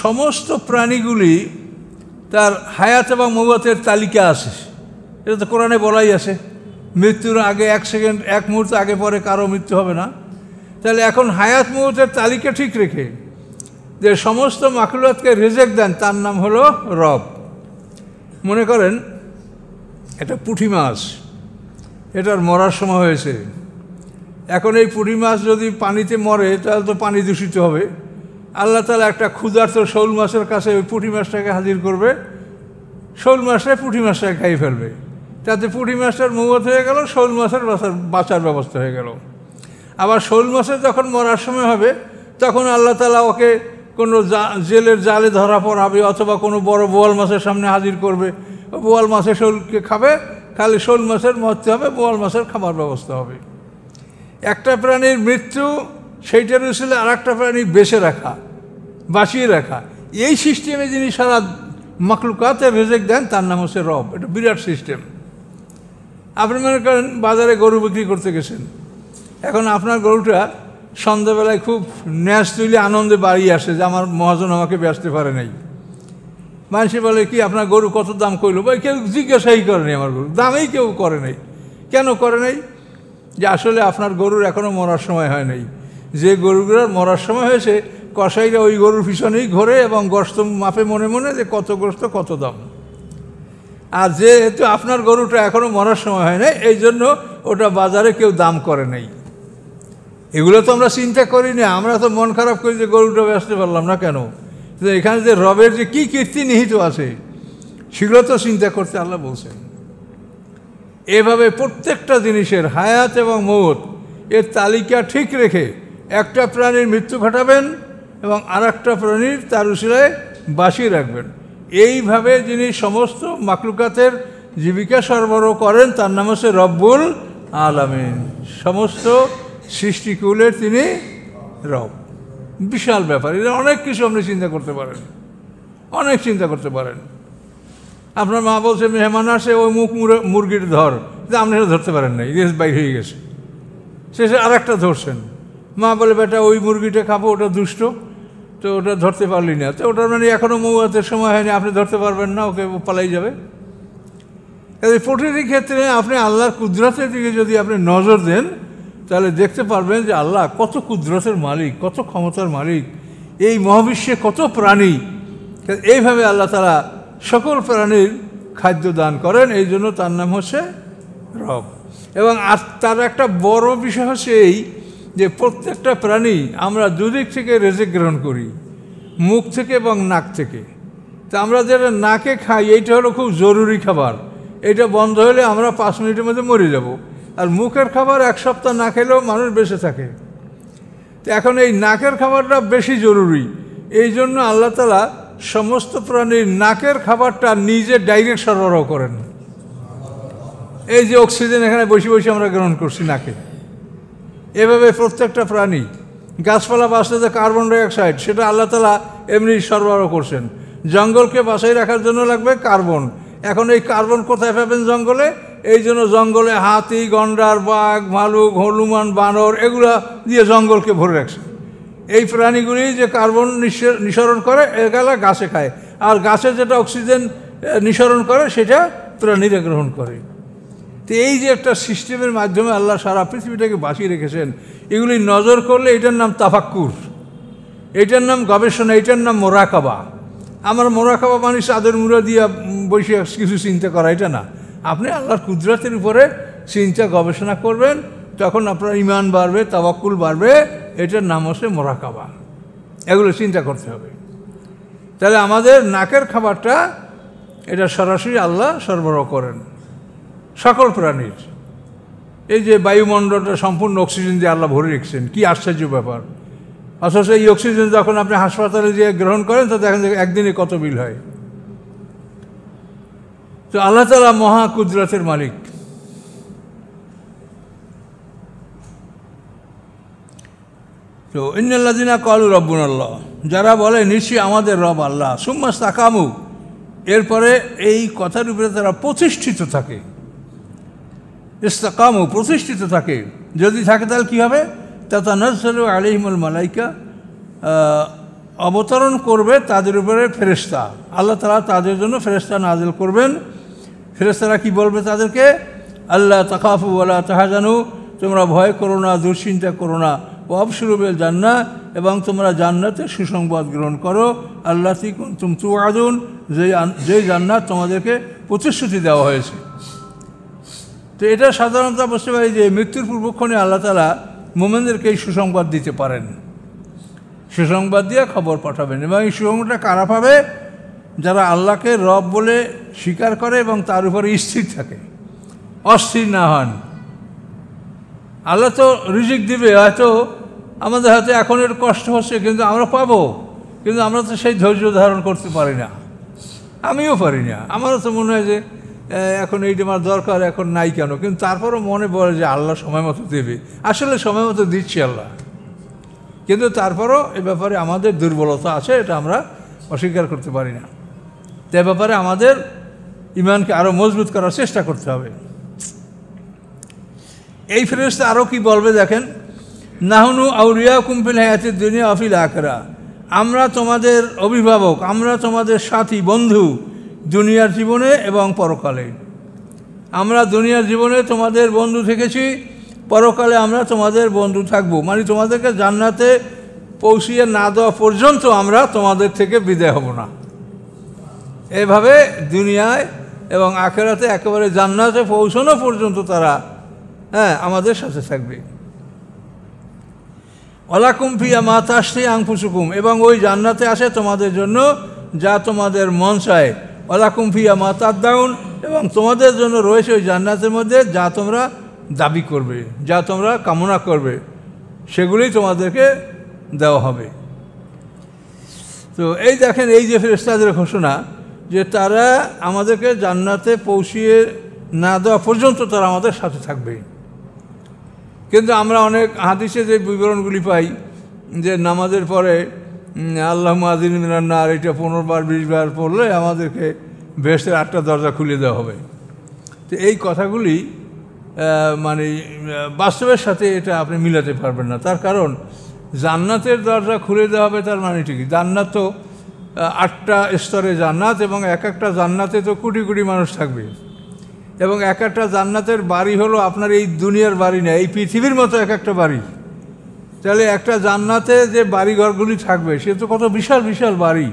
সমস্ত প্রাণীগুলি তার হায়াত এবং মওয়াতের তালিকা আছে, এটা তো কোরআনে বলাই আছে। মৃত্যুর আগে 1 সেকেন্ড 1 মুহূর্ত আগে পরে কারো মৃত্যু হবে না। তাহলে এখন হায়াত মওয়াতের তালিকা ঠিক রেখে যে সমস্ত মাখলুকাতকে রিজিক দেন, তার নাম হলো রব। মনে করেন এটা পুঁটি মাছ, এটার মরার সময় হয়েছে। এখন এই পুঁটি মাছ যদি পানিতে মরে তাহলে তো পানি দূষিত হবে। আল্লাহ তাআলা একটা ক্ষুধার্ত শোল মাছের কাছে ওই পুঁটি মাছটাকে হাজির করবে, শোল মাছটা পুঁটি মাছটাকে খাই ফেলবে, তাতে পুঁটি মাছটার মওত হয়ে গেল, শোল মাছের বাঁচার ব্যবস্থা হয়ে গেল। আবার শোল মাছের যখন মরার সময় হবে তখন আল্লাহ তাআলা ওকে কোনো জেলের জালে ধরা পড়াবে অথবা কোনো বড় বোয়াল মাছের সামনে হাজির করবে, বোয়াল মাছের শোলকে খাবে, খালি শোল মাছের মরতে হবে, বোয়াল মাছের খাবার ব্যবস্থা হবে। একটা প্রাণীর মৃত্যু, সেইটার উসিলে আর একটা প্রাণী বেঁচে রাখা, বাঁচিয়ে রাখা, এই সিস্টেমে যিনি সারা মাখলুকাতের রিজিক দেন তার নাম হচ্ছে রব। এটা বিরাট সিস্টেম। আপনি মনে করেন বাজারে গরু বিক্রি করতে গেছেন, এখন আপনার গরুটা সন্ধ্যাবেলায় খুব ন্যাস তুলে আনন্দে বাড়ি আসে যে আমার মহাজন আমাকে বেচতে পারে নাই। মানুষে বলে কি আপনার গরু কত দাম কইল, ভাই কেউ জিজ্ঞাসাই করেনি, আমার গরু দামেই কেউ করে নাই। কেন করে নাই? যে আসলে আপনার গরুর এখনও মরার সময় হয় নাই। যে গরুগুলোর মরার সময় হয়েছে কসাইরা ওই গরুর পিছনেই ঘোরে এবং গোশত মাপে মনে মনে যে কত গোশত কত দাম। আর যেহেতু আপনার গরুটা এখনও মরার সময় হয় নাই, এই জন্য ওটা বাজারে কেউ দাম করে নাই। এগুলো তো আমরা চিন্তা করি না, আমরা তো মন খারাপ করি যে গরুটা বেচতে পারলাম না কেন। তো এখানে যে রবের যে কী কীর্তি নিহিত আছে সেগুলো তো চিন্তা করতে আল্লাহ বলছেন। এভাবে প্রত্যেকটা জিনিসের হায়াত এবং মওত এর তালিকা ঠিক রেখে একটা প্রাণীর মৃত্যু ঘটাবেন এবং আর একটা প্রাণীর তার উসিলায় বাঁচিয়ে রাখবেন। এইভাবে যিনি সমস্ত মাখলুকাতের জীবিকা সরবরাহ করেন তার নাম হচ্ছে রব্বুল আলামিন। সমস্ত সৃষ্টিকুলের তিনি রব। বিশাল ব্যাপার। এটা অনেক কিছু আপনি চিন্তা করতে পারেন, অনেক চিন্তা করতে পারেন। আপনার মা বলছে মেহমান আসে ওই মুরগির ধর, যে আপনি এটা ধরতে পারেন নাই, রেস বাইর হয়ে গেছে, শেষে আর একটা ধরছেন। মা বলে বেটা ওই মুরগিটা খাবো, ওটা দুষ্ট, তো ওটা ধরতে পারলি না, তো ওটার মানে এখনও মৌয়াতের সময় হয়নি, আপনি ধরতে পারবেন না, ওকে পালাই যাবে। প্রতিটি ক্ষেত্রে আপনি আল্লাহর কুদরতের দিকে যদি আপনি নজর দেন তাহলে দেখতে পারবেন যে আল্লাহ কত কুদরতের মালিক, কত ক্ষমতার মালিক, এই মহাবিশ্বে কত প্রাণী। এইভাবে আল্লাহ তাআলা সকল প্রাণীর খাদ্য দান করেন, এই জন্য তার নাম হচ্ছে রব। এবং আর তার একটা বড় বিষয় হচ্ছে এই যে প্রত্যেকটা প্রাণী আমরা দুদিক থেকে রিজিক গ্রহণ করি, মুখ থেকে এবং নাক থেকে। তা আমরা যেটা নাকে খাই এইটা হলো খুব জরুরি খাবার, এটা বন্ধ হলে আমরা 5 মিনিটের মধ্যে মরে যাব। আর মুখের খাবার 1 সপ্তাহ না খেলেও মানুষ বেঁচে থাকে। তো এখন এই নাকের খাবারটা বেশি জরুরি, এই জন্য আল্লাহ তাআলা সমস্ত প্রাণীর নাকের খাবারটা নিজে ডাইরেক্ট সরবরাহ করেন। এই যে অক্সিজেন এখানে বসে বসে আমরা গ্রহণ করছি নাকে, এভাবে প্রত্যেকটা প্রাণী, গাছপালা বাঁচতে যে কার্বন ডাইঅক্সাইড সেটা আল্লাহ তাআলা এমনি সরবরাহ করছেন। জঙ্গলকে বাঁচাই রাখার জন্য লাগবে কার্বন। এখন এই কার্বন কোথায় পাবেন? জঙ্গলে। এই জন্য জঙ্গলে হাতি, গন্ডার, বাঘ, ভালুক, হনুমান, বানর এগুলা দিয়ে জঙ্গলকে ভরে রাখছে। এই প্রাণীগুলি যে কার্বন নিঃসরণ করে এগুলা গাছে খায়, আর গাছে যেটা অক্সিজেন নিঃসরণ করে সেটা প্রাণীরা গ্রহণ করে। তো এই যে একটা সিস্টেমের মাধ্যমে আল্লাহ সারা পৃথিবীটাকে বাঁচিয়ে রেখেছেন, এগুলি নজর করলে এটার নাম তাফাক্কুর, এটার নাম গবেষণা, এটার নাম মোরাকাবা। আমার মোরাকাবা মানে চাদর মুড়া দিয়ে বসে কিছু চিন্তা করা, এটা না। আপনি আল্লাহর কুদরতের উপরে চিন্তা গবেষণা করবেন, তখন আপনার ঈমান বাড়বে, তাওয়াক্কুল বাড়বে। এটার নাম হচ্ছে মোরাকাবা। এগুলো চিন্তা করতে হবে। তাহলে আমাদের নাকের খাবারটা এটা সরাসরি আল্লাহ সরবরাহ করেন সকল প্রাণীর। এই যে বায়ুমণ্ডলটা সম্পূর্ণ অক্সিজেন দিয়ে আল্লাহ ভরে রেখেছেন, কি আশ্চর্য ব্যাপার। অথচ এই অক্সিজেন যখন আপনি হাসপাতালে যেয়ে গ্রহণ করেন তো দেখেন যে একদিনে কত বিল হয়। তো আল্লাহ তাআলা মহা কুদরতের মালিক। তো ইন্নাল্লাযিনা ক্বালু রাব্বুনাল্লাহ, যারা বলে নিশ্চয়ই আমাদের রব আল্লাহ, সুম্মা ইসতাকামু, এরপরে এই কথার উপরে তারা প্রতিষ্ঠিত থাকে। ইস্তাকামু প্রতিষ্ঠিত থাকে, যদি থাকে তাহলে কী হবে? তাতানাজ্জালু আলাইহিমুল মালাইকা, অবতরণ করবে তাদের উপরে ফেরেশতা। আল্লাহ তাআলা তাদের জন্য ফেরেশতা নাজিল করবেন। ফেরেশতারা কি বলবে তাদেরকে? আল্লাহ তাখাফু ওয়ালা তাহজানু, তোমরা ভয় করো না, দুশ্চিন্তা করো না। ওয়াবশিরু বিল জান্নাহ, এবং তোমরা জান্নাতের সুসংবাদ গ্রহণ করো। আল্লাতী কুনতুম তুআদুন, যেই জান্নাত তোমাদেরকে প্রতিশ্রুতি দেওয়া হয়েছে। তো এটা সাধারণত বুঝতে পারি যে মৃত্যুর পূর্বক্ষণে আল্লাহ তাআলা মুমিনদেরকে এই সুসংবাদ দিতে পারেন, সুসংবাদ দিয়ে খবর পাঠাবেন। এবং এই সুসংবাদটা কারা পাবে? যারা আল্লাহকে রব বলে স্বীকার করে এবং তার উপরে স্থির থাকে, অস্থির না হন। আল্লাহ তো রিজিক দিবে, হয়তো আমাদের হাতে এখন এর কষ্ট হচ্ছে, কিন্তু আমরা পাবো, কিন্তু আমরা তো সেই ধৈর্য ধারণ করতে পারি না। আমিও পারি না। আমারও তো মনে হয় যে এখন এইটা আমার দরকার, এখন নাই কেন, কিন্তু তারপরও মনে পড়ে যে আল্লাহ সময় মতো দেবে। আসলে সময় মতো দিচ্ছি আল্লাহ, কিন্তু তারপরও এ ব্যাপারে আমাদের দুর্বলতা আছে, এটা আমরা অস্বীকার করতে পারি না। তো এ ব্যাপারে আমাদের ঈমানকে আরও মজবুত করার চেষ্টা করতে হবে। এই ফেরেশতা আরও কি বলবে দেখেন, নাহনু আউলিয়াকুম ফিল হায়াতিদ দুনিয়া ওয়া ফিল আখিরাহ, আমরা তোমাদের অভিভাবক, আমরা তোমাদের সাথী বন্ধু দুনিয়ার জীবনে এবং পরকালে। আমরা দুনিয়ার জীবনে তোমাদের বন্ধু থেকেছি, পরকালে আমরা তোমাদের বন্ধু থাকবো। মানে তোমাদেরকে জান্নাতে পৌঁছিয়ে না দেওয়া পর্যন্ত আমরা তোমাদের থেকে বিদায় হব না। এভাবে দুনিয়ায় এবং আখিরাতে একেবারে জান্নাতে পৌঁছানো পর্যন্ত তারা আমাদের সাথে থাকবে। ওয়ালাকুম ফিহা মা তাশতাহি আনফুসুকুম, এবং ওই জান্নাতে আসে তোমাদের জন্য যা তোমাদের মন চায়। ওয়ালাকুম ফিহা মা তাদদাউন, এবং তোমাদের জন্য রয়েছে ওই জান্নাতের মধ্যে যা তোমরা দাবি করবে, যা তোমরা কামনা করবে, সেগুলোই তোমাদেরকে দেওয়া হবে। তো এই দেখেন, এই যে ফেরেশতাদের ঘোষণা যে তারা আমাদেরকে জান্নাতে পৌঁছিয়ে না দেওয়া পর্যন্ত তারা আমাদের সাথে থাকবে। কিন্তু আমরা অনেক হাদিসে যে বিবরণগুলি পাই যে নামাজের পরে আল্লাহুম্মা আজিরনি মিনান নার, এটা 15 বার 20 বার পড়লে আমাদেরকে বেহেশতের 8টা দরজা খুলে দেওয়া হবে। তো এই কথাগুলি মানে বাস্তবের সাথে এটা আপনি মিলাতে পারবেন না। তার কারণ জান্নাতের দরজা খুলে দেওয়া হবে, তার মানে ঠিকই জান্নাত তো 8টা স্তরে জান্নাত, এবং এক একটা জান্নাতে তো কোটি কোটি মানুষ থাকবে, এবং এক একটা জান্নাতের বাড়ি হলো আপনার এই দুনিয়ার বাড়ি না, এই পৃথিবীর মতো এক একটা বাড়ি। তাহলে একটা জান্নাতে যে বাড়িঘরগুলি থাকবে সে তো কত বিশাল বিশাল বাড়ি,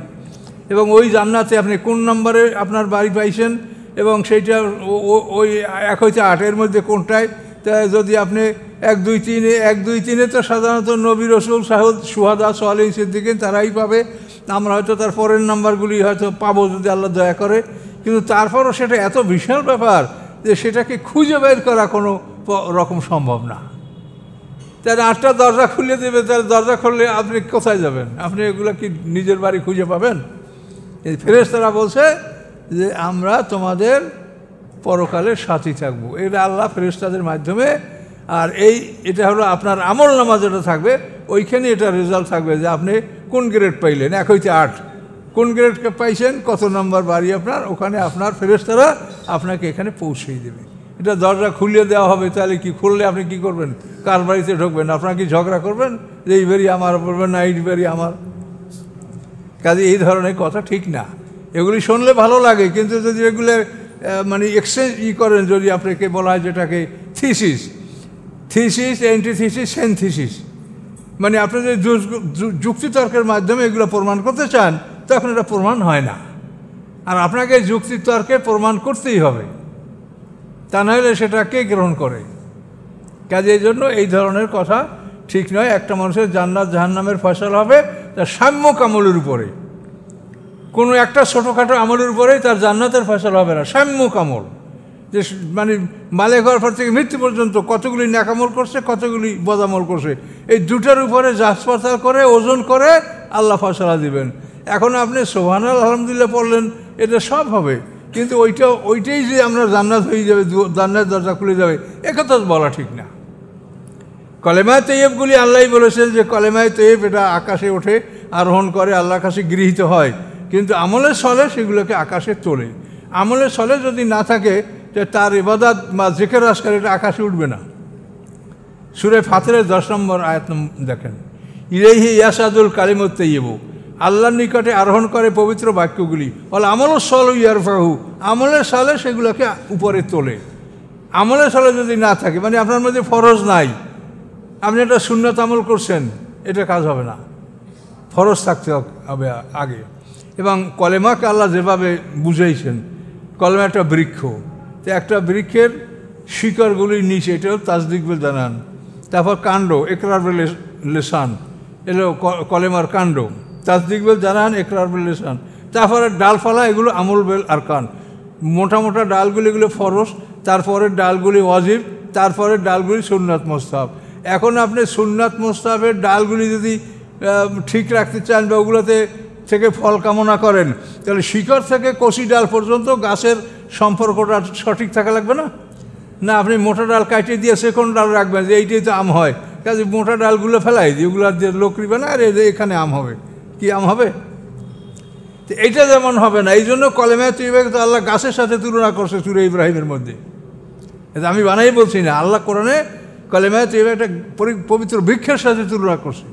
এবং ওই জান্নাতে আপনি কোন নম্বরে আপনার বাড়ি পাইছেন এবং সেইটা ওই 1 হইতে 8-এর মধ্যে কোনটায়। তা যদি আপনি 1, 2, 3-এ 1, 2, 3-এ তো সাধারণত নবী রসুল সুহাদা সালেহীন সিদ্দিকিন তারাই পাবে। আমরা হয়তো তার পরের নাম্বারগুলি হয়তো পাবো যদি আল্লাহ দয়া করে, কিন্তু তারপরও সেটা এত বিশাল ব্যাপার যে সেটাকে খুঁজে বের করা কোনো রকম সম্ভব না। তাহলে 8টা দরজা খুলে দেবে, তাহলে দরজা খুললে আপনি কোথায় যাবেন? আপনি এগুলো কি নিজের বাড়ি খুঁজে পাবেন? এই ফেরেশতারা বলছে যে আমরা তোমাদের পরকালের সাথী থাকবো, এটা আল্লাহ ফেরেশতাদের মাধ্যমে। আর এটা হলো আপনার আমল নামা যেটা থাকবে, ওইখানে এটা রেজাল্ট থাকবে যে আপনি কোন গ্রেড পাইলেন, 1 হইতে 8 কোন গ্রেড পাইছেন, কত নম্বর বাড়ি আপনার, ওখানে আপনার ফেরেশতারা আপনাকে এখানে পৌঁছেই দেবে। এটা দরজা খুলিয়ে দেওয়া হবে, তাহলে কি খুললে আপনি কি করবেন? কার বাড়িতে ঢুকবেন? আপনার কি ঝগড়া করবেন যে এই বাড়ি আমার, বলবেন না এই বাড়ি আমার? কাজে এই ধরনের কথা ঠিক না। এগুলি শুনলে ভালো লাগে, কিন্তু যদি এগুলো মানে এক্সচেঞ্জ করেন, যদি আপনাকে বলা হয় যেটাকে থিসিস, অ্যান্টিথিসিস, সিনথিসিস, মানে আপনি যদি যুক্তিতর্কের মাধ্যমে এগুলো প্রমাণ করতে চান তখন এটা প্রমাণ হয় না। আর আপনাকে যুক্তিতর্কে প্রমাণ করতেই হবে, তা নাহলে সেটা কে গ্রহণ করে? কাজে এই জন্য এই ধরনের কথা ঠিক নয়। একটা মানুষের জান্নাত জাহান্নামের ফয়সালা হবে তার সাম্যক আমলের উপরে, কোনো একটা ছোটোখাটো আমলের উপরেই তার জান্নাতের ফয়সালা হবে না। সাম্যক আমল, যে মানে বালেগ হওয়ার পর থেকে মৃত্যু পর্যন্ত কতগুলি ন্যাকামল করছে, কতগুলি বদামল করছে, এই দুটার উপরে যাচপাতাল করে ওজন করে আল্লাহ ফয়সালা দিবেন। এখন আপনি সুবহানাল্লাহ আলহামদুলিল্লাহ পড়লেন, এটা সব হবে, কিন্তু ওইটাই যে আমরা জান্নাত হয়ে যাবে, জান্নাত দরজা খুলে যাবে, একথা বলা ঠিক না। কলেমায়ে তৈয়বগুলি আল্লাহই বলেছেন যে কলেমায়ে তৈয়ব এটা আকাশে ওঠে, আরোহণ করে, আল্লাহর কাছে গৃহীত হয়, কিন্তু আমলের ছলে সেগুলোকে আকাশে তোলে। আমলের ছলে যদি না থাকে যে তার ইবাদত বা জিকির আজকার এটা আকাশে উঠবে না। সূরা ফাতিরের 10 নম্বর আয়াত দেখেন, ইলাইহি ইয়াসাদুল কালিমুত তাইয়্যিবু, আল্লাহর নিকটে আরোহণ করে পবিত্র বাক্যগুলি, ওয়াল আমালুস সালিহু ইয়ারফাহু, আমলের সালে সেগুলোকে উপরে তোলে। আমলের সালে যদি না থাকে, মানে আপনার মধ্যে ফরজ নাই, আপনি একটা সুন্নাত আমল করছেন, এটা কাজ হবে না, ফরজ থাকতে হবে আগে। এবং কলেমাকে আল্লাহ যেভাবে বুঝাইছেন, কলেমা একটা বৃক্ষ, তো একটা বৃক্ষের শিকড়গুলির নিচে এটা তাসদিক বিল জানান, তারপর কাণ্ড ইকরার বিল লিসান, এলো কলেমার কাণ্ড, তাসদিক বিল জানান ইকরার বিল লিসান, তারপরে ডালপালা এগুলো আমল বিল আরকান, মোটা মোটা ডালগুলি এগুলো ফরজ, তারপরের ডালগুলি ওয়াজিব, তারপরের ডালগুলি সুন্নাত মুস্তাহাব। এখন আপনি সুন্নাত মুস্তাহাবের ডালগুলি যদি ঠিক রাখতে চান বা ওগুলোতে থেকে ফল কামনা করেন, তাহলে শিকড় থেকে কচি ডাল পর্যন্ত গাছের সম্পর্কটা সঠিক থাকা লাগবে না? না, আপনি মোটা ডাল কাটিয়ে দিয়ে সেকেন্ড ডাল রাখবেন যে এইটাই তো আম হয়, কাজে মোটা ডালগুলো ফেলাই দিয়ে ওগুলো দিয়ে লোকরি বানায়, আর এখানে আম হবে, কি আম হবে? তো এইটা যেমন হবে না, এই জন্য কলেমা তৈয়্যিবাকে তো আল্লাহ গাছের সাথে তুলনা করছে সূরা ইব্রাহিমের মধ্যে। এটা আমি বানাই বলছি না, আল্লাহ কোরআনে কলেমা তৈয়্যিবা একটা পবিত্র বৃক্ষের সাথে তুলনা করছে।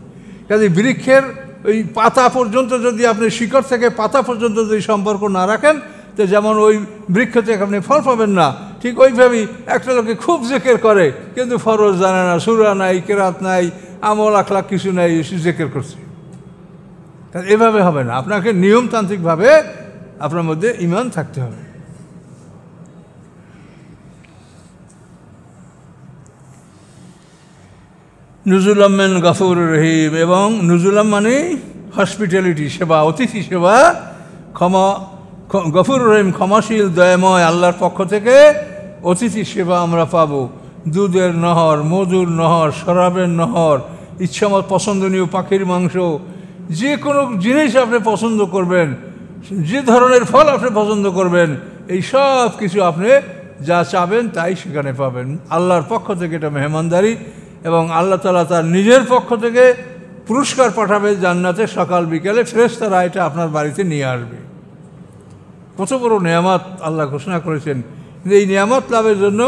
কাজে বৃক্ষের ওই পাতা পর্যন্ত যদি আপনি শিকড় থেকে পাতা পর্যন্ত যদি সম্পর্ক না রাখেন, তো যেমন ওই বৃক্ষ থেকে আপনি ফল পাবেন না, ঠিক ওইভাবেই একটা লোকে খুব জিকির করে কিন্তু ফরজ জানে না, সূরা নাই, কেরাত নাই, আমল আখলাক কিছু নাই, জিকির করছে। এভাবে হবে না, আপনাকে নিয়মতান্ত্রিকভাবে আপনার মধ্যে ঈমান থাকতে হবে। নুজুলাম মিন গফুরির রহিম, এবং নুজুলাম মানে হসপিটালিটি, সেবা, অতিথি সেবা, ক্ষমা, গফুর রহিম ক্ষমাশীল দয়াময় আল্লাহর পক্ষ থেকে অতিথি সেবা আমরা পাবো। দুধের নহর, মধুর নহর, শরাবের নহর, ইচ্ছামত পছন্দনীয় পাখির মাংস, যে কোনো জিনিস আপনি পছন্দ করবেন, যে ধরনের ফল আপনি পছন্দ করবেন, এই সব কিছু আপনি যা চাবেন তাই সেখানে পাবেন। আল্লাহর পক্ষ থেকে এটা মেহমানদারি, এবং আল্লাহ তাআলা তার নিজের পক্ষ থেকে পুরস্কার পাঠাবে জান্নাতে, সকাল বিকেলে ফেরেশতারা এটা আপনার বাড়িতে নিয়ে আসবে। কত বড় নিয়ামত আল্লাহ ঘোষণা করেছেন। কিন্তু এই নিয়ামত লাভের জন্য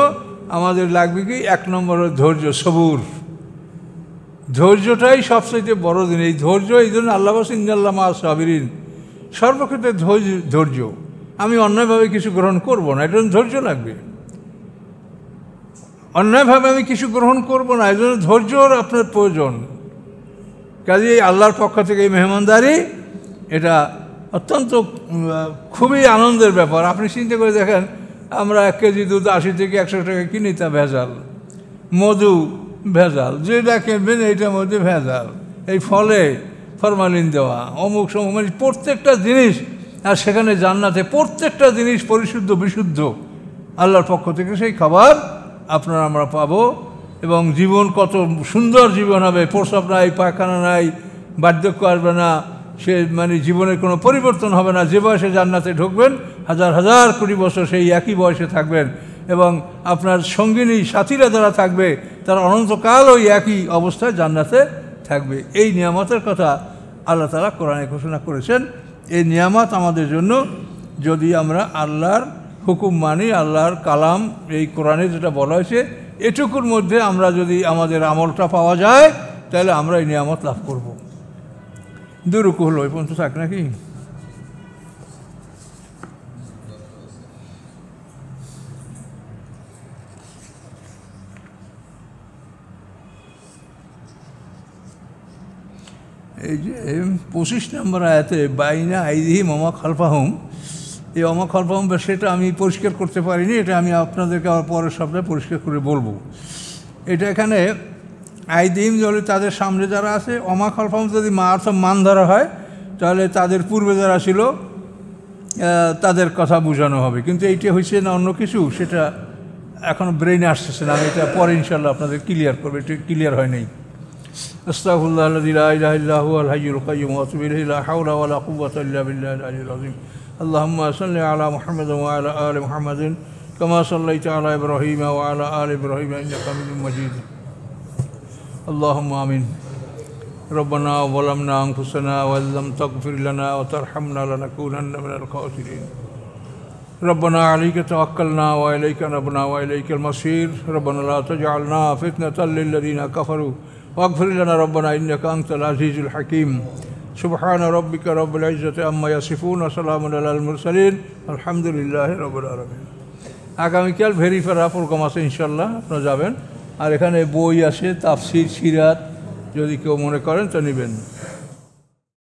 আমাদের লাগবে কি? 1 নম্বর ধৈর্য, সবুর। ধৈর্যটাই সবচেয়ে বড় দিন। এই ধৈর্য, এই জন্য আল্লাহ বলছেন ইন্নাল্লাহা মাআস সাবিরিন, সর্বক্ষেত্রে ধৈর্য। আমি অন্যায়ভাবে কিছু গ্রহণ করব না, এর জন্য ধৈর্য লাগবে। অন্যায়ভাবে আমি কিছু গ্রহণ করব না, এই জন্য ধৈর্যর আপনার প্রয়োজন। কাজেই আল্লাহর পক্ষ থেকে এই মেহমানদারি, এটা অত্যন্ত খুবই আনন্দের ব্যাপার। আপনি চিন্তা করে দেখেন, আমরা 1 কেজি দুধ 80 থেকে 100 টাকা কিনি, তা ভেজাল। মধু ভেজাল, যেটা কিনবেন এইটার মধ্যে ভেজাল, এই ফলে ফরমালিন দেওয়া, অমুক সমুক, মানে প্রত্যেকটা জিনিস। আর সেখানে জান্নাতে প্রত্যেকটা জিনিস পরিশুদ্ধ, বিশুদ্ধ আল্লাহর পক্ষ থেকে সেই খাবার আপনারা আমরা পাবো। এবং জীবন কত সুন্দর জীবন হবে, প্রসব নাই, পায়খানা নাই, বার্ধক্য আসবে না, সে মানে জীবনের কোনো পরিবর্তন হবে না। যে বয়সে জান্নাতে ঢুকবেন, হাজার হাজার কোটি বছর সেই একই বয়সে থাকবেন, এবং আপনার সঙ্গিনী সাথীরা যারা থাকবে তারা অনন্তকাল ওই একই অবস্থায় জান্নাতে থাকবে। এই নিয়ামতের কথা আল্লাহ তাআলা কোরআনে ঘোষণা করেছেন। এই নিয়ামত আমাদের জন্য, যদি আমরা আল্লাহর হুকুম মানি, আল্লাহর কালাম, এই কোরআনে যেটা বলা হয়েছে, এটুকুর মধ্যে আমরা যদি আমাদের আমলটা পাওয়া যায়, তাহলে আমরা এই নিয়ামত লাভ করব। দুরুকু হলো, এই পর্যন্ত থাক নাকি? এই যে 25 নম্বর আয়াতে বাইনা আইদিহিম ওমা খালফাহুম, এই ওমা খালফাহুম সেটা আমি পরিষ্কার করতে পারিনি, এটা আমি আপনাদেরকে আবার পরের সপ্তাহে পরিষ্কার করে বলবো। এটা এখানে আইদিহিম যদি তাদের সামনে যারা আছে, ওমা খালফাহুম যদি মান ধরা হয়, তাহলে তাদের পূর্বে যারা ছিল তাদের কথা বোঝানো হবে। কিন্তু এইটা হয়েছে না অন্য কিছু, সেটা এখনও ব্রেইনে আসতেছে না। আমি এটা পরে ইনশাল্লাহ আপনাদের ক্লিয়ার করবো, এটা ক্লিয়ার হয় নাই। আস্তাগফিরুল্লাহ আল্লাযী লা ইলাহা ইল্লা হুয়াল হাইয়ুল কাইয়্যুম ওয়া আতুবু ইলাইহি লা হাওলা ওয়া লা কুওয়াতা ইল্লা বিল্লাহিল আলিয়্যিল আযীম। আল্লাহুম্মা সাল্লি আলা মুহাম্মাদিন ওয়া আলা আলি মুহাম্মাদিন কামা সাল্লাইতা আলা ইব্রাহিম ওয়া আলা আলি ইব্রাহিম ইন্নাকা হামিদুম মাজিদ। আল্লাহুম্মা আমিন। রব্বানা যালামনা আনফুসানা ওয়া লাম তাগফির লানা ওয়া তারহামনা লানাকুনান্না মিনাল খাসিরিন। ربنا عليك توكلنا وإليك نبنا وإليك المصير ربنا لا تجعلنا فتنة للذين كفروا واغفر لنا ربنا إنك أنت العزيز الحكيم سبحان ربك رب العزة عما يصفون وسلام على المرسلين الحمد لله رب العالمين আগামীকাল ভেরিফারা প্রোগ্রাম আছে ইনশাল্লাহ, আপনারা যাবেন। আর এখানে বই আছে, তাফসির, সিরাত, যদি কেউ মনে করেন তো নেবেন।